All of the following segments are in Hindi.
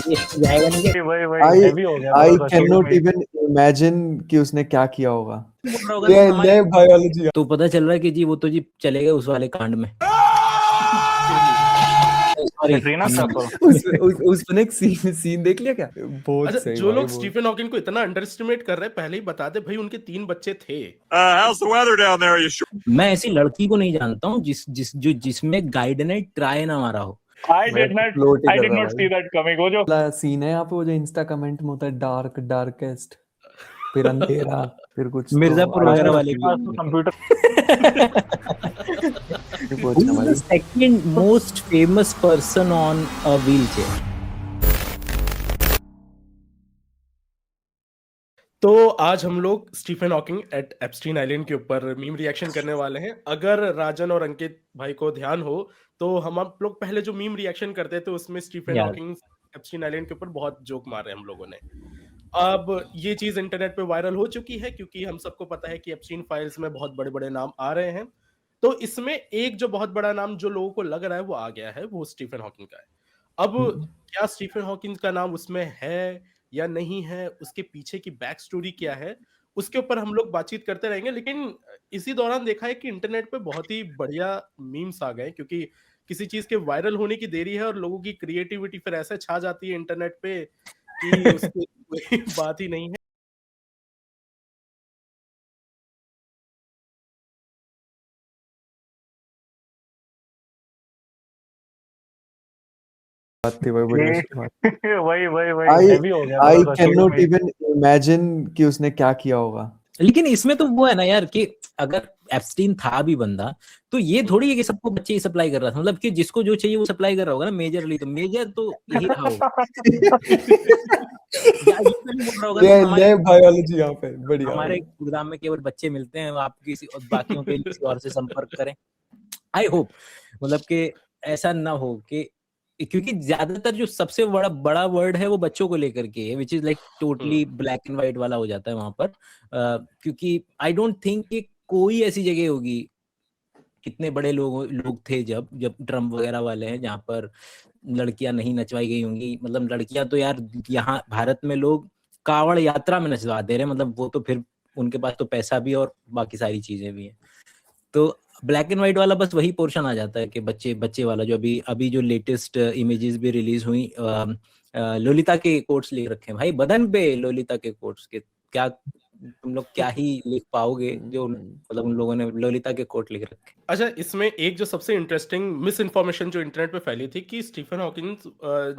जाएगा नहीं क्या? वही I हैवी हो गया I थोड़ा सा शुरू cannot में ही। even imagine कि उसने क्या किया होगा। बोल रहा होगा ले तो हमारे ले बायोलॉजी। तो पता चल रहा है कि जी वो तो जी चले गए उस वाले कांड में। सॉरी कैटरीना कैफ। उसने एक सीन देख लिया क्या? बहुत अच्छा, सही जो भाई, लोग बहुत। स्टीफन हॉकिंग को इतना अंडर एस्टिमेट कर रहे हैं, पहले ही बता दे भाई उनके 3 बच्चे थे। How's the weather down there? Are you sure? मैं ऐसी लड़की को नहीं जानता हूँ जिसमें गाइड ने ट्राई ना मारा हो। I did not see that coming। वो जो सीन है यहाँ पे, वो जो इंस्टा कमेंट में होता है, डार्केस्ट, फिर अंधेरा, फिर कुछ मिर्जापुर वगैरह वाले computer second most famous person on a wheelchair. तो आज हम लोग Stephen Hawking at Epstein island के ऊपर मीम रिएक्शन करने वाले हैं। अगर राजन और अंकित भाई को ध्यान हो तो हम आप लोग पहले जो मीम रिएक्शन करते थे उसमें स्टीफन यार। हॉकिंग एप्स्टीन आइलैंड के ऊपर बहुत जोक मारे हम लोगों ने। अब ये चीज इंटरनेट पे वायरल हो चुकी है क्योंकि हम सबको पता है कि एप्स्टीन फाइल्स में बहुत बड़े बड़े नाम आ रहे हैं। तो इसमें एक जो बहुत बड़ा नाम जो लोगों को लग रहा है वो आ गया है, वो स्टीफन हॉकिंग का है। अब क्या स्टीफन हॉकिंग का नाम उसमें है या नहीं है, उसके पीछे की बैक स्टोरी क्या है, उसके ऊपर हम लोग बातचीत करते रहेंगे। लेकिन इसी दौरान देखा है कि इंटरनेट पे बहुत ही बढ़िया मीम्स आ गए क्योंकि किसी चीज के वायरल होने की देरी है और लोगों की क्रिएटिविटी फिर ऐसे छा जाती है इंटरनेट पे कि उसकी कोई बात ही नहीं है। वही I हैवी हो गया I थोड़ा सा शुरू cannot में ही। even imagine कि उसने क्या किया होगा। लेकिन इसमें तो वो है ना यार कि अगर एप्स्टीन था भी बंदा तो ये थोड़ी है कि सबको बच्चे ही सप्लाई कर रहा था, मतलब कि जिसको जो चाहिए वो सप्लाई कर रहा होगा ना मेजरली, तो मेजर तो यही रहा होगा। या ये तो नहीं बोल रहा होगा ले ना ले बायोलॉजी यहाँ पे बढ़िया। हमारे प्रोग्राम में केवल बच्चे मिलते हैं, आप किसी और बाकियों के लिए किसी और से संपर्क करें। आई होप मतलब कि ऐसा ना हो कि क्योंकि ज्यादातर जो सबसे बड़ा वर्ड है वो बच्चों को लेकर के है, which is like totally black and white वाला हो जाता है वहां पर। क्योंकि आई डोंट थिंक कि कोई ऐसी जगह होगी, कितने बड़े लोग थे जब ट्रम्प वगैरह वाले हैं जहां पर लड़कियां नहीं नचवाई गई होंगी। मतलब लड़कियां तो यार यहाँ भारत में लोग कावड़ यात्रा में नचवा दे रहे हैं, मतलब वो तो फिर उनके पास तो पैसा भी और बाकी सारी चीजें भी हैं। तो ब्लैक एंड व्हाइट वाला बस वही पोर्शन आ जाता है कि बच्चे वाला जो अभी जो लेटेस्ट इमेजेस भी रिलीज हुई, लोलिता के कोट्स लिख रखे हैं भाई बदन पे, लोलिता के कोट्स के क्या तुम लोग क्या ही लिख पाओगे जो मतलब उन लोगों ने लोलिता के कोट लिख रखे। अच्छा, इसमें एक जो सबसे इंटरेस्टिंग मिस इन्फॉर्मेशन जो इंटरनेट पे फैली थी कि स्टीफन हॉकिंग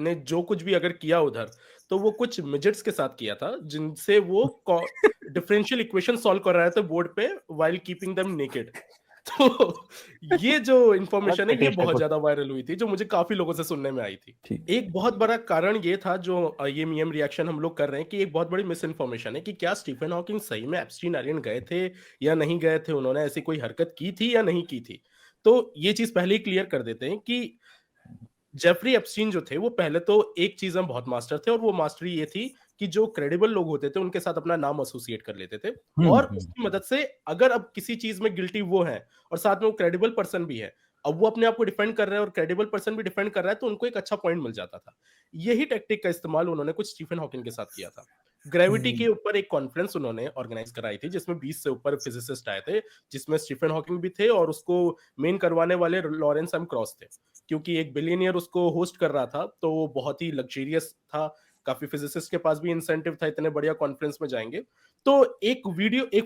ने जो कुछ भी अगर किया उधर तो वो कुछ मिजेट्स के साथ किया था जिनसे वो डिफरेंशियल इक्वेशन सॉल्व कर रहे थे बोर्ड पे व्हाइल कीपिंग देम नेकेड। तो ये जो इन्फॉर्मेशन है ये बहुत ज्यादा वायरल हुई थी, जो मुझे काफी लोगों से सुनने में आई थी। एक बहुत बड़ा कारण ये था जो ये मीम रिएक्शन हम लोग कर रहे हैं कि एक बहुत बड़ी मिस इन्फॉर्मेशन है कि क्या स्टीफन हॉकिंग सही में एप्स्टीन आइलैंड गए थे या नहीं गए थे, उन्होंने ऐसी कोई हरकत की थी या नहीं की थी। तो ये चीज पहले ही क्लियर कर देते हैं कि जेफरी एप्स्टीन जो थे वो पहले तो एक चीज में बहुत मास्टर थे और वो मास्टरी ये थी कि जो क्रेडिबल लोग होते थे उनके साथ अपना नाम एसोसिएट कर लेते थे और उसकी मदद से अगर अब किसी चीज में गिल्टी वो है और साथ में वो क्रेडिबल पर्सन भी है, अब वो अपने आप को डिफेंड कर रहे हैं और क्रेडिबल पर्सन भी डिफेंड कर रहा है, तो उनको एक अच्छा पॉइंट मिल जाता था। यही टेक्टिक का इस्तेमाल उन्होंने कुछ स्टीफन हॉकिंग के साथ किया था। ग्रेविटी के ऊपर एक कॉन्फ्रेंस उन्होंने ऑर्गेनाइज कराई थी जिसमें 20 से ऊपर फिजिसिस्ट आए थे, जिसमें स्टीफन हॉकिंग भी थे और उसको मेन करवाने वाले लॉरेंस एम क्रॉस थे, क्योंकि एक बिलियनियर उसको होस्ट कर रहा था तो वो बहुत ही लग्जरियस था। काफी फिजिसिस्ट के पास भी इंसेंटिव था इतने बढ़िया कॉन्फ्रेंस में जाएंगे। तो एक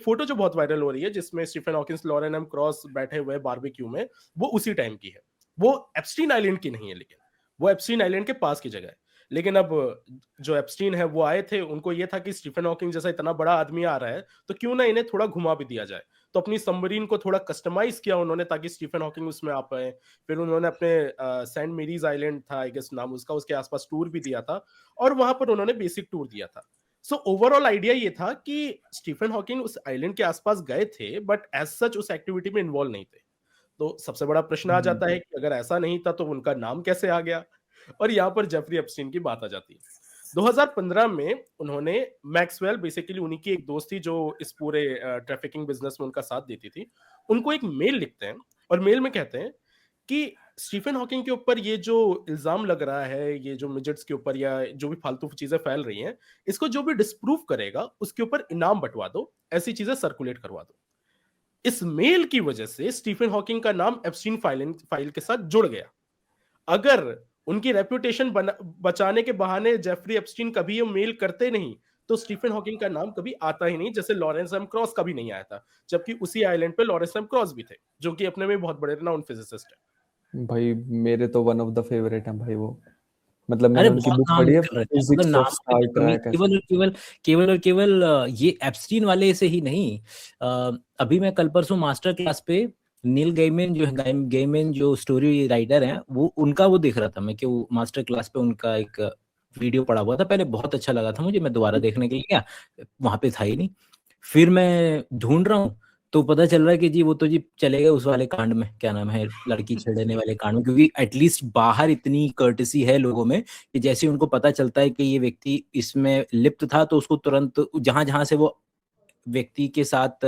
फोटो जो बहुत वायरल हो रही है जिसमें Stephen Hawkins Lawrence M Krauss बैठे हुए बारबेक्यू में, वो उसी टाइम की है। वो एप्स्टीन आइलैंड की नहीं है, लेकिन वो एप्स्टीन आइलैंड के पास की जगह है। लेकिन अब जो एप्स्टीन है वो आए थे, उनको ये था कि स्टीफन हॉकिंग जैसा इतना बड़ा आदमी आ रहा है तो क्यों ना इन्हें थोड़ा घुमा भी दिया जाए। तो अपनी सबमरीन को थोड़ा कस्टमाइज किया उन्होंने ताकि स्टीफन हॉकिंग उसमें आ पाए। फिर उन्होंने अपने सेंट मेरीज आइलैंड था आई गेस नाम उसका, उसके आसपास टूर भी दिया था और वहां पर उन्होंने बेसिक टूर दिया था। सो ओवरऑल आइडिया ये था कि स्टीफन हॉकिंग उस आइलैंड के आसपास गए थे बट एज सच उस एक्टिविटी में इन्वॉल्व नहीं थे। तो सबसे बड़ा प्रश्न आ जाता है कि अगर ऐसा नहीं था तो उनका नाम कैसे आ गया, और यहाँ पर जेफरी एप्स्टीन की बात आ जाती है। 2015 में उन्होंने मैक्सवेल, बेसिकली उन्हीं की एक दोस्त थी जो इस पूरे ट्रैफिकिंग बिजनेस में उनका साथ देती थी, उनको एक मेल लिखते हैं और मेल में कहते हैं कि स्टीफन हॉकिंग के ऊपर ये जो इल्जाम लग रहा है, ये जो मिजेट्स के ऊपर या जो भी फालतू चीजें फैल रही हैं, इसको जो भी डिस्प्रूव करेगा उसके ऊपर इनाम बंटवा दो, ऐसी चीजें सर्कुलेट करवा दो। इस मेल की वजह से स्टीफन हॉकिंग का नाम एप्स्टीन फाइल के साथ जुड़ गया। अगर उनकी रेपुटेशन बचाने के बहाने जेफरी एप्स्टीन कभी ये मेल करते नहीं, तो स्टीफन हॉकिंग का नाम कभी आता ही नहीं, जैसे लॉरेंस एम क्रॉस कभी नहीं आया था, जबकि उसी आइलैंड पे लॉरेंस एम क्रॉस भी थे, जो कि अपने में बहुत बड़े रिनाउंड फिजिसिस्ट है। भाई मेरे तो वन ऑफ द फेवरेट हैं भाई वो, मतलब अरे मैंने उनकी बहुत बुक नाम पढ़ी है, निकल रहे थे, मतलब फिजिक्स ऑफ नाम की स्टार तो कमी, ट्रैक। केवल और केवल केवल और केवल ये एप्स्टीन वाले से ही नहीं। अभी मैं कल परसों मास्टर क्लास पे नील गैमन जो है, गैमन जो स्टोरी राइटर हैं, वो उनका वो देख रहा था मैं, कि वो मास्टर क्लास पे उनका एक वीडियो पड़ा हुआ था पहले, बहुत अच्छा लगा था मुझे, मैं दोबारा देखने के लिए गया, वहां पे था ही नहीं। फिर मैं ढूंढ रहा हूँ तो पता चल रहा है कि जी वो तो जी चले गए उस वाले कांड में, क्या नाम है, लड़की छेड़ने वाले कांड में, क्योंकि एटलीस्ट बाहर इतनी कर्टसी है लोगों में कि जैसे ही उनको पता चलता है कि ये व्यक्ति इसमें लिप्त था, तो उसको तुरंत जहां जहां से वो व्यक्ति के साथ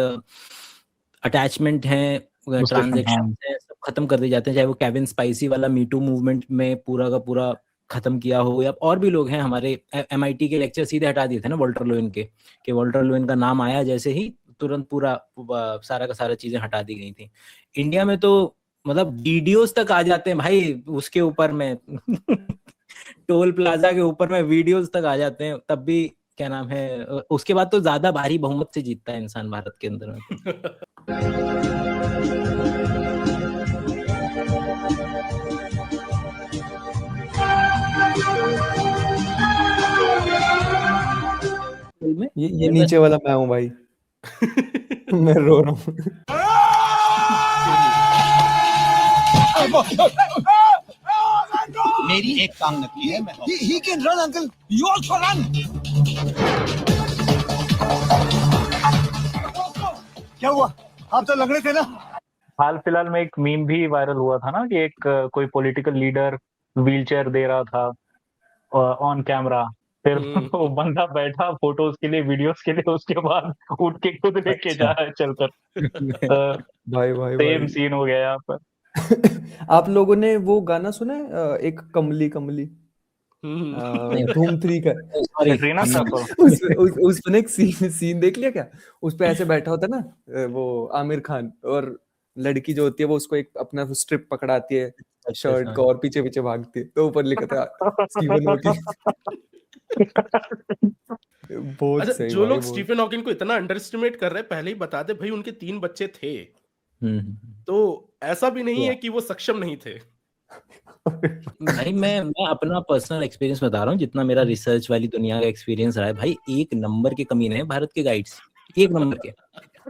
अटैचमेंट है, Discussion, हाँ। ट्रांजेक्शन है, सब खत्म कर दिए जाते हैं। चाहे वो केविन स्पाइसी वाला मीटू मूवमेंट में पूरा का पूरा खत्म किया हो, या और भी लोग हैं हमारे MIT के लेक्चर सीधे हटा दिए थे ना वॉल्टर लोइन के, कि वॉल्टर लोइन का नाम आया जैसे ही तुरंत पूरा सारा का सारा चीजें हटा दी गई थी। इंडिया में तो मतलब वीडियोस तक आ जाते हैं भाई उसके ऊपर में टोल प्लाजा के ऊपर में वीडियोस तक आ जाते हैं, तब भी क्या नाम है, उसके बाद तो ज्यादा भारी बहुमत से जीतता है इंसान भारत के अंदर में। में ये नीचे वाला मैं हूँ भाई। मैं रो रहा हूँ। मेरी एक टांग नकली है। He can run, uncle. You also run. क्या हुआ? आप तो लग रहे थे ना। हाल फिलहाल में एक मीम भी वायरल हुआ था ना, कि एक कोई पॉलिटिकल लीडर व्हीलचेयर दे रहा था ऑन कैमरा, फिर वो बंदा बैठा फोटोज के लिए, वीडियोस के लिए, उसके बाद उठ के खुद लेके जा रहा है चलकर। भाई भाई सेम भाई सीन हो गया यहाँ पर। आप लोगों ने वो गाना सुना है एक कमली कमली धूम 3 का? सॉरी, कैटरीना कैफ। उसमें एक सीन देख लिया क्या? उस पे ऐसे बैठा होता ना वो आमिर खान, और लड़की जो होती है वो उसको एक अपना स्ट्रिप पकड़ाती है शर्ट को और पीछे पीछे भागती है, तो ऊपर लिखा था स्टीवन हॉकिंग। बहुत अच्छा, सही जो भाई लोग वो। स्टीफन हॉकिंग को इतना अंडर एस्टिमेट कर रहे हैं, पहले ही बता दे भाई उनके 3 बच्चे थे, तो ऐसा भी नहीं है कि वो सक्षम नहीं थे। भाई मैं अपना पर्सनल एक्सपीरियंस बता रहा हूँ, जितना मेरा रिसर्च वाली दुनिया का एक्सपीरियंस रहा है भाई, 1 नंबर के कमीने हैं भारत के गाइड्स, 1 नंबर के,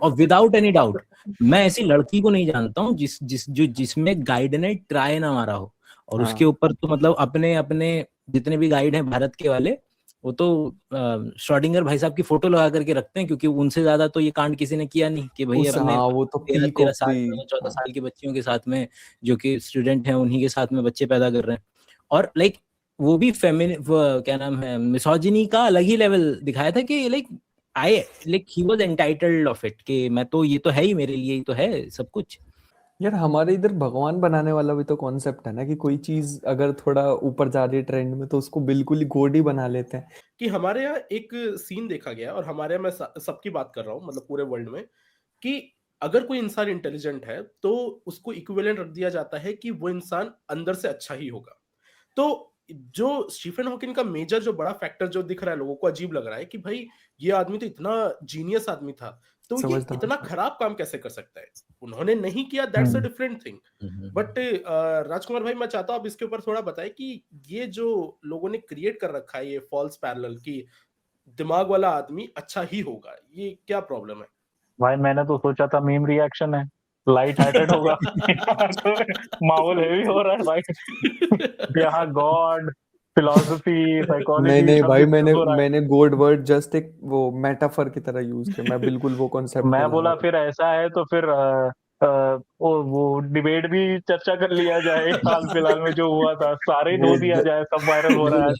और विदाउट एनी डाउट मैं ऐसी लड़की को नहीं जानता हूँ जिसमें गाइड ने ट्राई ना मारा हो। और हाँ। उसके ऊपर तो मतलब अपने अपने जितने भी गाइड हैं भारत के वाले, वो तो श्रोडिंगर भाई साहब की फोटो लगा करके रखते हैं, क्योंकि उनसे ज्यादा तो ये कांड किसी ने किया नहीं, कि भाई अपने हाँ वो तो 13 पीक 13 ऑफ साल दी। 14 साल की बच्चियों के साथ में, जो कि स्टूडेंट हैं, उन्हीं के साथ में बच्चे पैदा कर रहे हैं। और लाइक वो भी क्या नाम है, मिसोजिनी का अलग ही लेवल दिखाया था, कि like he was entitled of it, कि मैं तो, ये तो है ही मेरे लिए, ही तो है सब कुछ। यार हमारे इधर भगवान बनाने वाला भी तो कॉन्सेप्ट है ना, कि कोई चीज अगर थोड़ा ऊपर जा रही है ट्रेंड में तो उसको बिल्कुल ही गॉड ही बना लेते हैं। कि हमारे यहाँ एक सीन देखा गया, और हमारे यहाँ मैं सबकी बात कर रहा हूँ, मतलब पूरे वर्ल्ड में, कि अगर कोई इंसान इंटेलिजेंट है तो उसको इक्विवेलेंट रख दिया जाता है कि वो इंसान अंदर से अच्छा ही होगा। तो जो स्टीफन हॉकिंग का मेजर जो बड़ा फैक्टर जो दिख रहा है लोगों को अजीब लग रहा है, कि भाई ये आदमी तो इतना जीनियस आदमी था, तो ये समझदार इतना था। खराब काम कैसे कर सकता है? उन्होंने नहीं किया, that's a different thing. But Rajkumar भाई, मैं चाहता हूं आप इसके ऊपर थोड़ा बताएं कि ये जो लोगों ने क्रिएट कर रखा है, ये फॉल्स पैरेलल, कि दिमाग वाला आदमी अच्छा ही होगा, ये क्या प्रॉब्लम है? भाई मैंने तो सोचा था मीम रिएक्शन है, लाइट हार्टेड होगा। तो माहौल हेवी हो रहा है भाई। यहाँ गॉड, फिलॉसफी, नहीं साइकोलॉजी नहीं सब भाई, डिस्कस मैंने हो रहा है। मैंने गॉड वर्ड जस्ट एक वो मेटाफर की तरह यूज किया, मैं बिल्कुल वो कॉन्सेप्ट नहीं मैं ला रहा बोला था। फिर ऐसा है तो फिर वो डिबेट भी चर्चा कर लिया जाए, हाल फिलहाल में जो हुआ था, सारे धो वो दिया जाए, सब वायरल हो रहा है।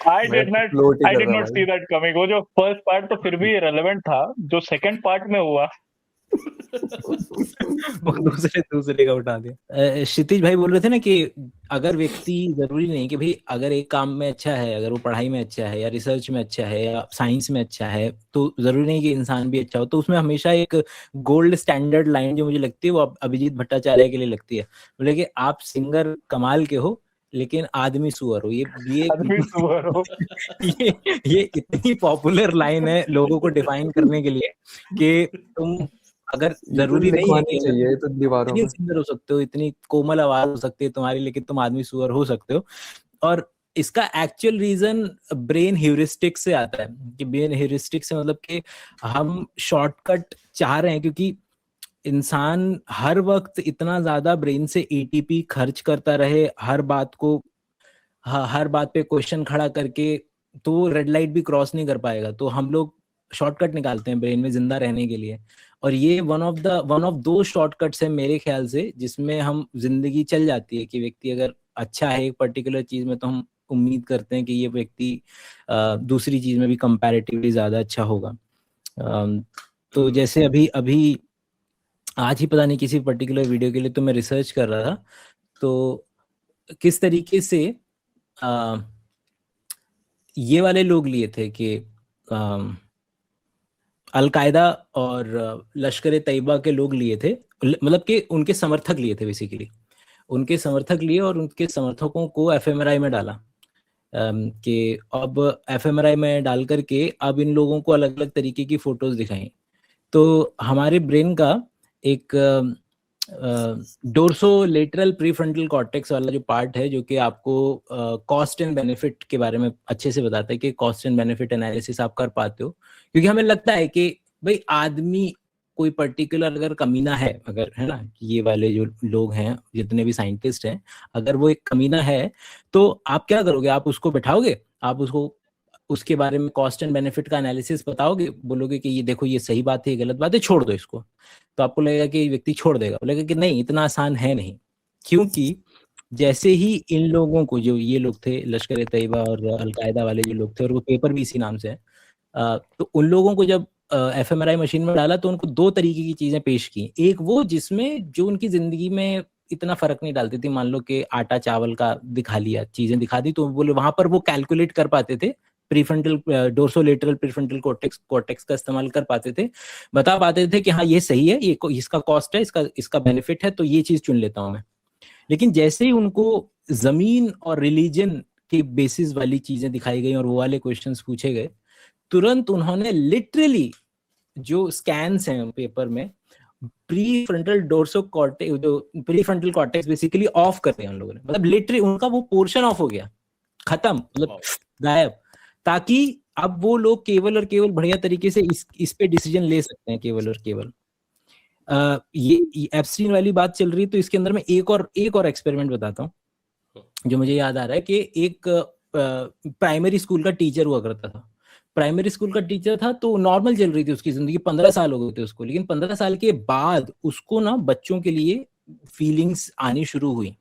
I did not float he I कर did रहा not see भाई। that coming. वो जो फर्स्ट पार्ट तो फिर भी रेलेवेंट था, जो सेकंड पार्ट में हुआ वो दूसरे का उठा दिया। क्षितिज भाई बोल रहे थे ना कि अगर व्यक्ति, जरूरी नहीं कि भाई अगर एक काम में अच्छा है, अगर वो पढ़ाई में अच्छा है या रिसर्च में अच्छा है या साइंस में अच्छा है, तो जरूरी नहीं कि इंसान भी अच्छा हो। तो उसमें हमेशा एक गोल्ड स्टैंडर्ड लाइन जो मुझे लगती है वो अभिजीत भट्टाचार्य के लिए लगती है, बोले कि आप सिंगर कमाल के हो लेकिन आदमी सुअर हो। ये आदमी सुअर हो। ये इतनी पॉपुलर लाइन है लोगों को डिफाइन करने के लिए कि तुम अगर ये तो जरूरी नहीं है लिखवानी कि अगर चाहिए तो दीवारों इतनी पे। सिंगर हो सकते हो, इतनी कोमल आवाज हो सकती है तुम्हारी, लेकिन तुम आदमी सुअर हो सकते हो। और इसका एक्चुअल रीजन ब्रेन ह्यूरिस्टिक से आता है कि ब्रेन ह्यूरिस्टिक से मतलब कि हम शॉर्टकट चाह रहे हैं, क्योंकि इंसान हर वक्त इतना ज्यादा ब्रेन से एटीपी खर्च करता रहे हर बात को, हर बात पे क्वेश्चन खड़ा करके, तो रेड लाइट भी क्रॉस नहीं कर पाएगा। तो हम लोग शॉर्टकट निकालते हैं ब्रेन में जिंदा रहने के लिए, और ये वन ऑफ दो शॉर्टकट्स है मेरे ख्याल से जिसमें हम जिंदगी चल जाती है। कि व्यक्ति अगर अच्छा है एक पर्टिकुलर चीज में, तो हम उम्मीद करते हैं कि ये व्यक्ति दूसरी चीज में भी कंपैरेटिवली ज्यादा अच्छा होगा। तो जैसे अभी अभी आज ही पता नहीं किसी पर्टिकुलर वीडियो के लिए तो मैं रिसर्च कर रहा था, तो किस तरीके से ये वाले लोग लिए थे कि अलकायदा और लश्कर तैयबा के लोग लिए थे, मतलब कि उनके समर्थक लिए थे बेसिकली, उनके समर्थक लिए और उनके समर्थकों को एफएमआरआई में डाला। कि अब एफएमआरआई में डाल करके अब इन लोगों को अलग अलग तरीके की फोटोज दिखाई। तो हमारे ब्रेन का एक डोर्सोलेटरल प्रीफ्रंटल कॉर्टेक्स वाला जो पार्ट है, जो कि आपको कॉस्ट एंड बेनिफिट के बारे में अच्छे से बताता है कि कॉस्ट एंड बेनिफिट एनालिसिस आप कर पाते हो। क्योंकि हमें लगता है कि भाई आदमी कोई पर्टिकुलर अगर कमीना है, अगर है ना, ये वाले जो लोग हैं जितने भी साइंटिस्ट हैं, अगर वो एक कमीना है तो आप क्या करोगे, आप उसको बैठाओगे, आप उसको उसके बारे में कॉस्ट एंड बेनिफिट का एनालिसिस बताओगे, बोलोगे कि ये देखो ये सही बात है, ये गलत बात है, छोड़ दो इसको। तो आपको लगेगा कि व्यक्ति छोड़ देगा, बोलेगा कि नहीं इतना आसान है नहीं। क्योंकि जैसे ही इन लोगों को, जो ये लोग थे लश्कर तैयबा और अलकायदा वाले जो लोग थे, और वो पेपर भी इसी नाम से है, तो उन लोगों को जब एफएमआरआई मशीन में डाला तो उनको दो तरीके की चीजें पेश की। एक वो जिसमें जो उनकी जिंदगी में इतना फर्क नहीं डालती थी, मान लो कि आटा चावल का दिखा लिया, चीजें दिखा दी, तो बोले वहां पर वो कैलकुलेट कर पाते थे, प्रीफ्रंटल डोर्सोलेटरल प्रीफ्रंटल कॉर्टेक्स का इस्तेमाल कर पाते थे, बता पाते थे कि हाँ ये सही है, ये इसका कॉस्ट है, इसका बेनिफिट है, तो ये चीज चुन लेता हूं मैं। लेकिन जैसे ही उनको जमीन और रिलीजन के बेसिस वाली चीजें दिखाई गई और वो वाले क्वेश्चंस पूछे गए, तुरंत उन्होंने लिटरली जो स्कैन्स हैं पेपर में, प्रीफ्रंटल डोर्सोकॉर्टेक्स, जो प्रीफ्रंटल कॉर्टेक्स बेसिकली ऑफ कर दिया उन लोगों ने, मतलब लिटरली उनका वो पोर्शन ऑफ हो गया, खत्म, मतलब गायब, ताकि अब वो लोग केवल और केवल बढ़िया तरीके से इस पे डिसीजन ले सकते हैं, केवल और केवल। ये एप्स्टीन वाली बात चल रही, तो इसके अंदर मैं एक और एक्सपेरिमेंट बताता हूँ जो मुझे याद आ रहा है। कि एक प्राइमरी स्कूल का टीचर हुआ करता था, प्राइमरी स्कूल का टीचर था, तो नॉर्मल चल रही थी उसकी जिंदगी, 15 साल हो गए थे उसको, लेकिन 15 साल के बाद उसको ना बच्चों के लिए फीलिंग्स आनी शुरू हुई।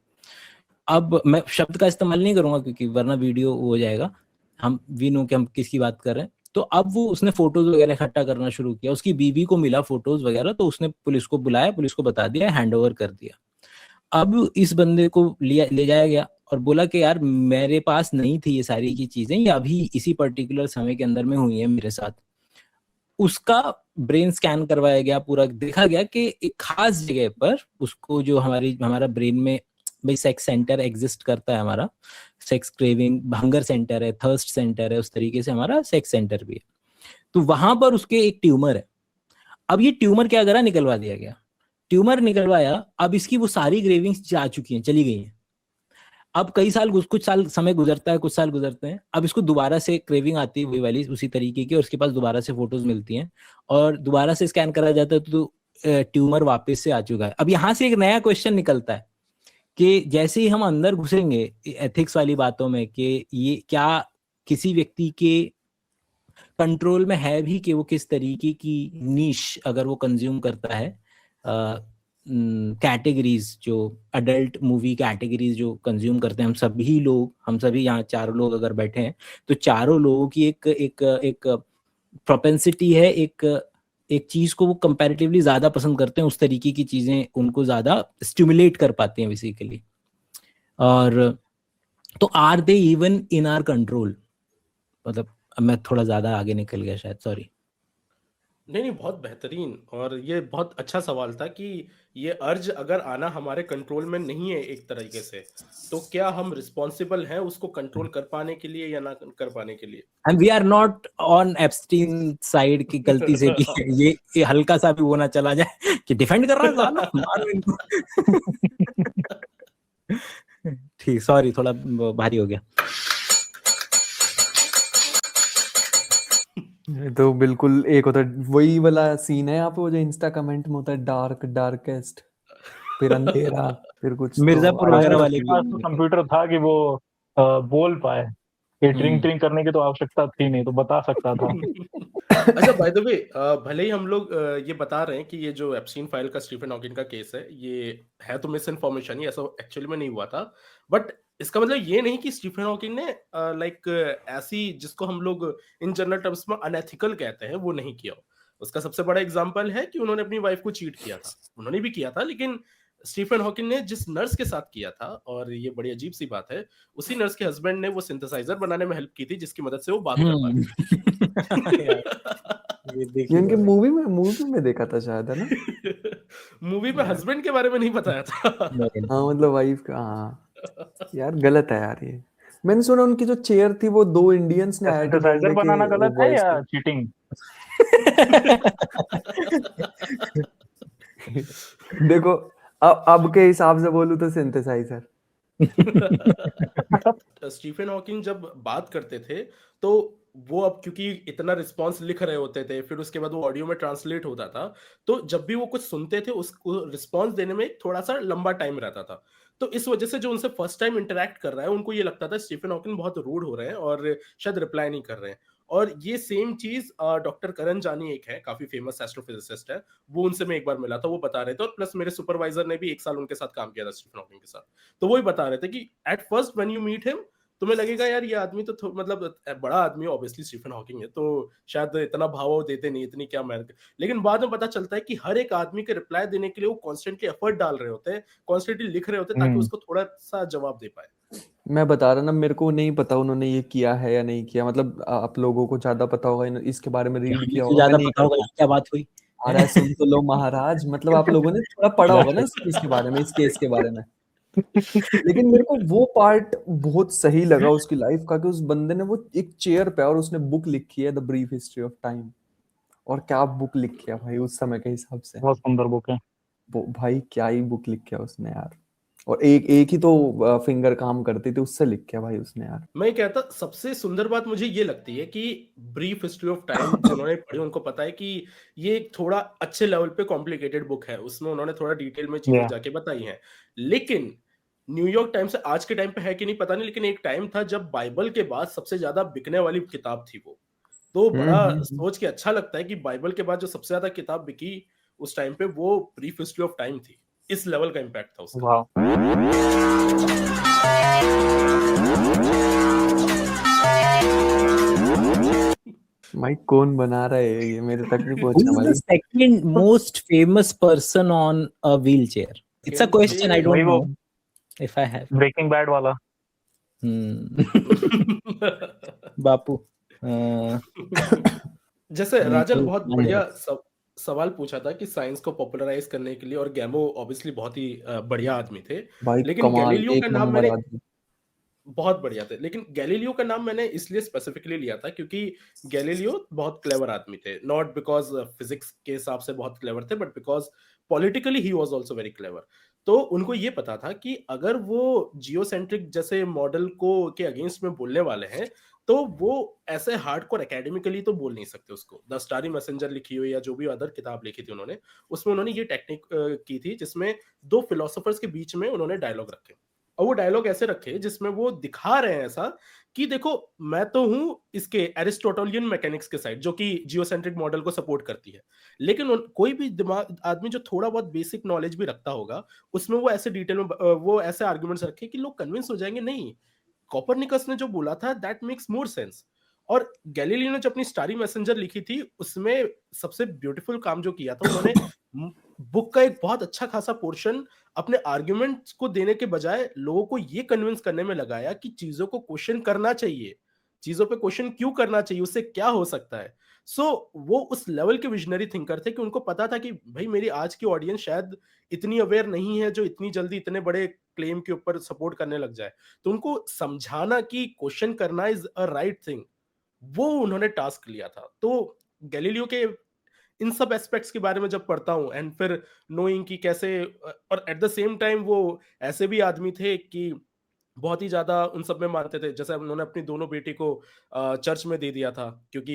अब मैं शब्द का इस्तेमाल नहीं करूंगा क्योंकि वरना वीडियो हो जाएगा, हम भी नो कि हम किसकी बात कर रहे हैं। तो अब वो उसने फोटोज वगैरह इकट्ठा करना शुरू किया, उसकी बीवी को मिला फोटोज वगैरह, तो उसने पुलिस को बुलाया, पुलिस को बता दिया, हैंड ओवर कर दिया। अब इस बंदे को ले जाया गया और बोला कि यार मेरे पास नहीं थी ये सारी की चीजें, ये अभी इसी पर्टिकुलर समय के अंदर में हुई है मेरे साथ। उसका ब्रेन स्कैन करवाया गया, पूरा देखा गया कि एक खास जगह पर उसको, जो हमारा ब्रेन में भाई सेक्स सेंटर एग्जिस्ट करता है, हमारा सेक्स क्रेविंग हंगर सेंटर है, थर्स्ट सेंटर है, उस तरीके से हमारा सेक्स सेंटर भी है। तो वहां पर उसके एक ट्यूमर है। अब ये ट्यूमर क्या करा, निकलवा दिया गया, ट्यूमर निकलवाया, अब इसकी वो सारी ग्रेविंग्स जा चुकी हैं, चली गई हैं। अब कई साल, कुछ साल समय गुजरता है, कुछ साल गुजरते हैं, अब इसको दोबारा से क्रेविंग आती है वही वाली उसी तरीके की, और उसके पास दोबारा से फोटोज मिलती हैं और दोबारा से स्कैन करा जाता है, तो ट्यूमर वापस से आ चुका है। अब यहाँ से एक नया क्वेश्चन निकलता है कि जैसे ही हम अंदर घुसेंगे एथिक्स वाली बातों में, कि ये क्या किसी व्यक्ति के कंट्रोल में है भी कि वो किस तरीके की नीश अगर वो कंज्यूम करता है, कैटेगरीज, जो अडल्ट मूवी कैटेगरीज जो कंज्यूम करते हैं हम सभी यहाँ चारों लोग अगर बैठे हैं, तो चारों लोगों की एक प्रोपेंसिटी है, एक चीज को वो कंपैरेटिवली ज्यादा पसंद करते हैं, उस तरीके की चीजें उनको ज्यादा स्टिमुलेट कर पाते हैं बेसिकली। और तो are they even in our control? मतलब अब मैं थोड़ा ज्यादा आगे निकल गया शायद, सॉरी। नहीं, बहुत बेहतरीन। और ये बहुत अच्छा सवाल था कि ये अर्ज अगर आना हमारे कंट्रोल में नहीं है एक तरीके से, तो क्या हम रिस्पॉन्सिबल हैं उसको कंट्रोल कर पाने के लिए या ना कर पाने के लिए? And we are not on Epstein side की गलती से कि ये हल्का सा भी वो ना चला जाए कि डिफेंड कर रहा है साला, मारो इनको। ठीक, सॉरी, थोड़ा भारी हो गया। ये तो बिल्कुल एक होता है, वही वाला सीन है यहाँ पे, वो जो इंस्टा कमेंट में होता है, डार्केस्ट, फिर अंधेरा, फिर कुछ मिर्जापुर तो वगैरह आज वाले आज तो कंप्यूटर था कि वो बोल पाए, ये ट्रिंग ट्रिंग करने की तो आवश्यकता थी नहीं, तो बता सकता था। अच्छा, बाय द वे, भले ही हम लोग ये बता रहे हैं कि ये जो एप्स्टीन फाइल का स्टीफन हॉकिंग का केस है, ये है तो मिस इन्फॉर्मेशन ही, ऐसा एक्चुअली में नहीं हुआ था। बट इसका मतलब ये नहीं कि स्टीफन हॉकिंग ने लाइक ऐसी, जिसको हम लोग इन जनरल टर्म्स में अनएथिकल कहते हैं, वो नहीं किया हो। उसका सबसे बड़ा एग्जांपल है कि उन्होंने अपनी वाइफ को चीट किया था, उन्होंने भी किया था, लेकिन स्टीफन हॉकिंग ने जिस नर्स के साथ किया था, और ये बड़ी अजीब सी बात है, उसी नर्स के हस्बैंड ने वो सिंथेसाइजर बनाने में हेल्प की थी, जिसकी मदद से वो बात कर पाते। ये इनके मूवी में देखा था शायद, है ना? मूवी में हस्बैंड के बारे में नहीं बताया था। हाँ, मतलब वाइफ का, हाँ यार गलत है यार ये। मैंने सुना उनकी जो चेयर थी वो 2 इंडियंस ने IIT सिंथेसाइजर बॉम्बे बनाना के गलत है बॉयज या थे। चीटिंग? देखो, अब के हिसाब से बोलूं तो सिंथेसाइजर। स्टीफन हॉकिंग जब बात करते थे, तो वो अब क्योंकि इतना रिस्पांस लिख रहे होते थे, फिर उसके बाद वो ऑडियो में ट्रांसलेट होता था, तो जब भी वो कुछ सुनते थे उसको रिस्पांस देने में थोड़ा सा लंबा टाइम रहता था। तो इस वजह से जो उनसे फर्स्ट टाइम इंटरेक्ट कर रहा है, उनको ये लगता था स्टीफन हॉकिंग बहुत रूड हो रहे हैं और शायद रिप्लाई नहीं कर रहे हैं। और ये सेम चीज डॉक्टर करण जानी एक है, काफी फेमस एस्ट्रोफिजिसिस्ट है, वो उनसे मैं एक बार मिला था, वो बता रहे थे, और प्लस मेरे सुपरवाइजर ने भी 1 साल उनके साथ काम किया था स्टीफन हॉकिंग के साथ। तो वही बता रहे थे कि at first when you meet him, तुम्हें लगेगा यार ये आदमी तो मतलब बड़ा आदमी है, ऑब्वियसली स्टीफन हॉकिंग है, तो शायद इतना भाव देते नहीं, इतनी क्या मेहनत, लेकिन बाद में पता चलता है कि हर एक आदमी के रिप्लाई देने के लिए वो कॉन्स्टेंटली एफर्ट डाल रहे होते हैं, कॉन्स्टेंटली लिख रहे होते हैं, ताकि उसको थोड़ा सा जवाब दे पाए। मैं बता रहा ना, मेरे को नहीं पता उन्होंने ये किया है या नहीं किया, मतलब आप लोगों को ज्यादा पता होगा, इसके बारे में रीड किया होगा, ज्यादा मैं नहीं पता होगा करता। क्या बात हुई। अरे सुन तो लो महाराज, मतलब आप लोगों ने थोड़ा पढ़ा होगा ना इस चीज के बारे में, इस केस के बारे में। लेकिन मेरे को वो पार्ट बहुत सही लगा उसकी लाइफ का, कि उस बंदे ने वो एक चेयर पे, और उसने बुक लिखी है the brief history of time. और क्या बुक लिखी है भाई उस समय के हिसाब से, बहुत सुंदर बुक है वो भाई, क्या ही बुक लिखी है उसने यार। और एक ही तो फिंगर काम करती थी, उससे लिख किया भाई उसने यार। मैं कहता सबसे सुंदर बात मुझे ये लगती है कि ब्रीफ हिस्ट्री ऑफ टाइम जिन्होंने पढ़ी उनको पता है कि ये एक थोड़ा अच्छे लेवल पे कॉम्प्लिकेटेड बुक है, उसमें उन्होंने थोड़ा डिटेल में चीजें जाके बताई हैं। लेकिन न्यूयॉर्क टाइम्स से आज के टाइम पे है कि नहीं पता नहीं, लेकिन एक टाइम था जब बाइबल के बाद सबसे ज्यादा बिकने वाली किताब थी वो। तो बड़ा सोच के अच्छा लगता है कि बाइबल के बाद जो सबसे ज्यादा किताब बिकी उस टाइम पे, वो ब्रीफ हिस्ट्री ऑफ टाइम थी। इस लेवल का इम्पैक्ट था उसका। वाह। भाई कौन बना रहा है ये, मेरे तक नहीं पहुंचा भाई। Second most famous person on a wheelchair? It's a question, I don't वही वो know if I have. Breaking bad वाला। बापू। जैसे राजन बहुत मान बढ़िया सवाल पूछा था कि साइंस को पॉपुलराइज करने के लिए, और गैमो ऑब्वियसली बहुत ही बढ़िया आदमी थे, भाई लेकिन कमाल, गैलीलियो एक का नाम नंबर मैंने आदमी। बहुत बढ़िया थे, लेकिन गैलीलियो का नाम मैंने इसलिए स्पेसिफिकली लिया था क्योंकि गैलीलियो बहुत क्लेवर आदमी थे, नॉट बिकॉज फिजिक्स के हिसाब से बहुत क्लेवर थे, but because politically he was also very clever. तो उनको ये पता था कि अगर वो जियोसेंट्रिक जैसे मॉडल को के अगेंस्ट में बोलने वाले हैं, तो वो ऐसे हार्डकोर एकेडमिकली तो बोल नहीं सकते उसको। द स्टारी मैसेंजर लिखी हुई या जो भी अदर किताब लिखी थी उन्होंने, उसमें उन्होंने ये टेक्निक की थी जिसमें 2 फिलोसोफर्स के बीच में उन्होंने डायलॉग रखे, और वो डायलॉग ऐसे रखे जिसमें वो दिखा रहे हैं ऐसा कि देखो मैं तो हूं इसके एरिस्टोटलियन मैकेनिक्स के साइड, जो कि जियोसेंट्रिक मॉडल को सपोर्ट करती है, लेकिन कोई भी दिमाग आदमी जो थोड़ा बहुत बेसिक नॉलेज भी रखता होगा, उसमें वो ऐसे डिटेल में वो ऐसे आर्गुमेंट्स रखे कि लोग कन्विंस हो जाएंगे, नहीं कोपरनिकस ने जो बोला था दैट मेक्स मोर सेंस। और गैलीलियो ने जो अपनी स्टारी मैसेंजर लिखी थी, उसमें सबसे ब्यूटीफुल काम जो किया था, उन्होंने बुक का एक बहुत अच्छा खासा पोर्शन अपने आर्ग्यूमेंट्स को देने के बजाय लोगों को ये कन्विंस करने में लगाया कि चीजों को क्वेश्चन करना चाहिए, चीजों पे क्वेश्चन क्यों करना चाहिए, उससे क्या हो सकता है। वो उस लेवल के विजनरी थिंकर थे कि उनको पता था कि भाई मेरी आज की ऑडियंस शायद इतनी अवेयर नहीं है जो इतनी जल्दी इतने बड़े क्लेम के ऊपर सपोर्ट करने लग जाए, तो उनको समझाना कि क्वेश्चन करना इज अ राइट थिंग, वो उन्होंने टास्क लिया था। तो गैलीलियो के इन सब एस्पेक्ट्स के बारे में जब पढ़ता हूँ एंड फिर नोइंग कि कैसे, और एट द सेम टाइम वो ऐसे भी आदमी थे कि बहुत ही ज्यादा उन सब में मानते थे, जैसे उन्होंने अपनी दोनों बेटी को चर्च में दे दिया था, क्योंकि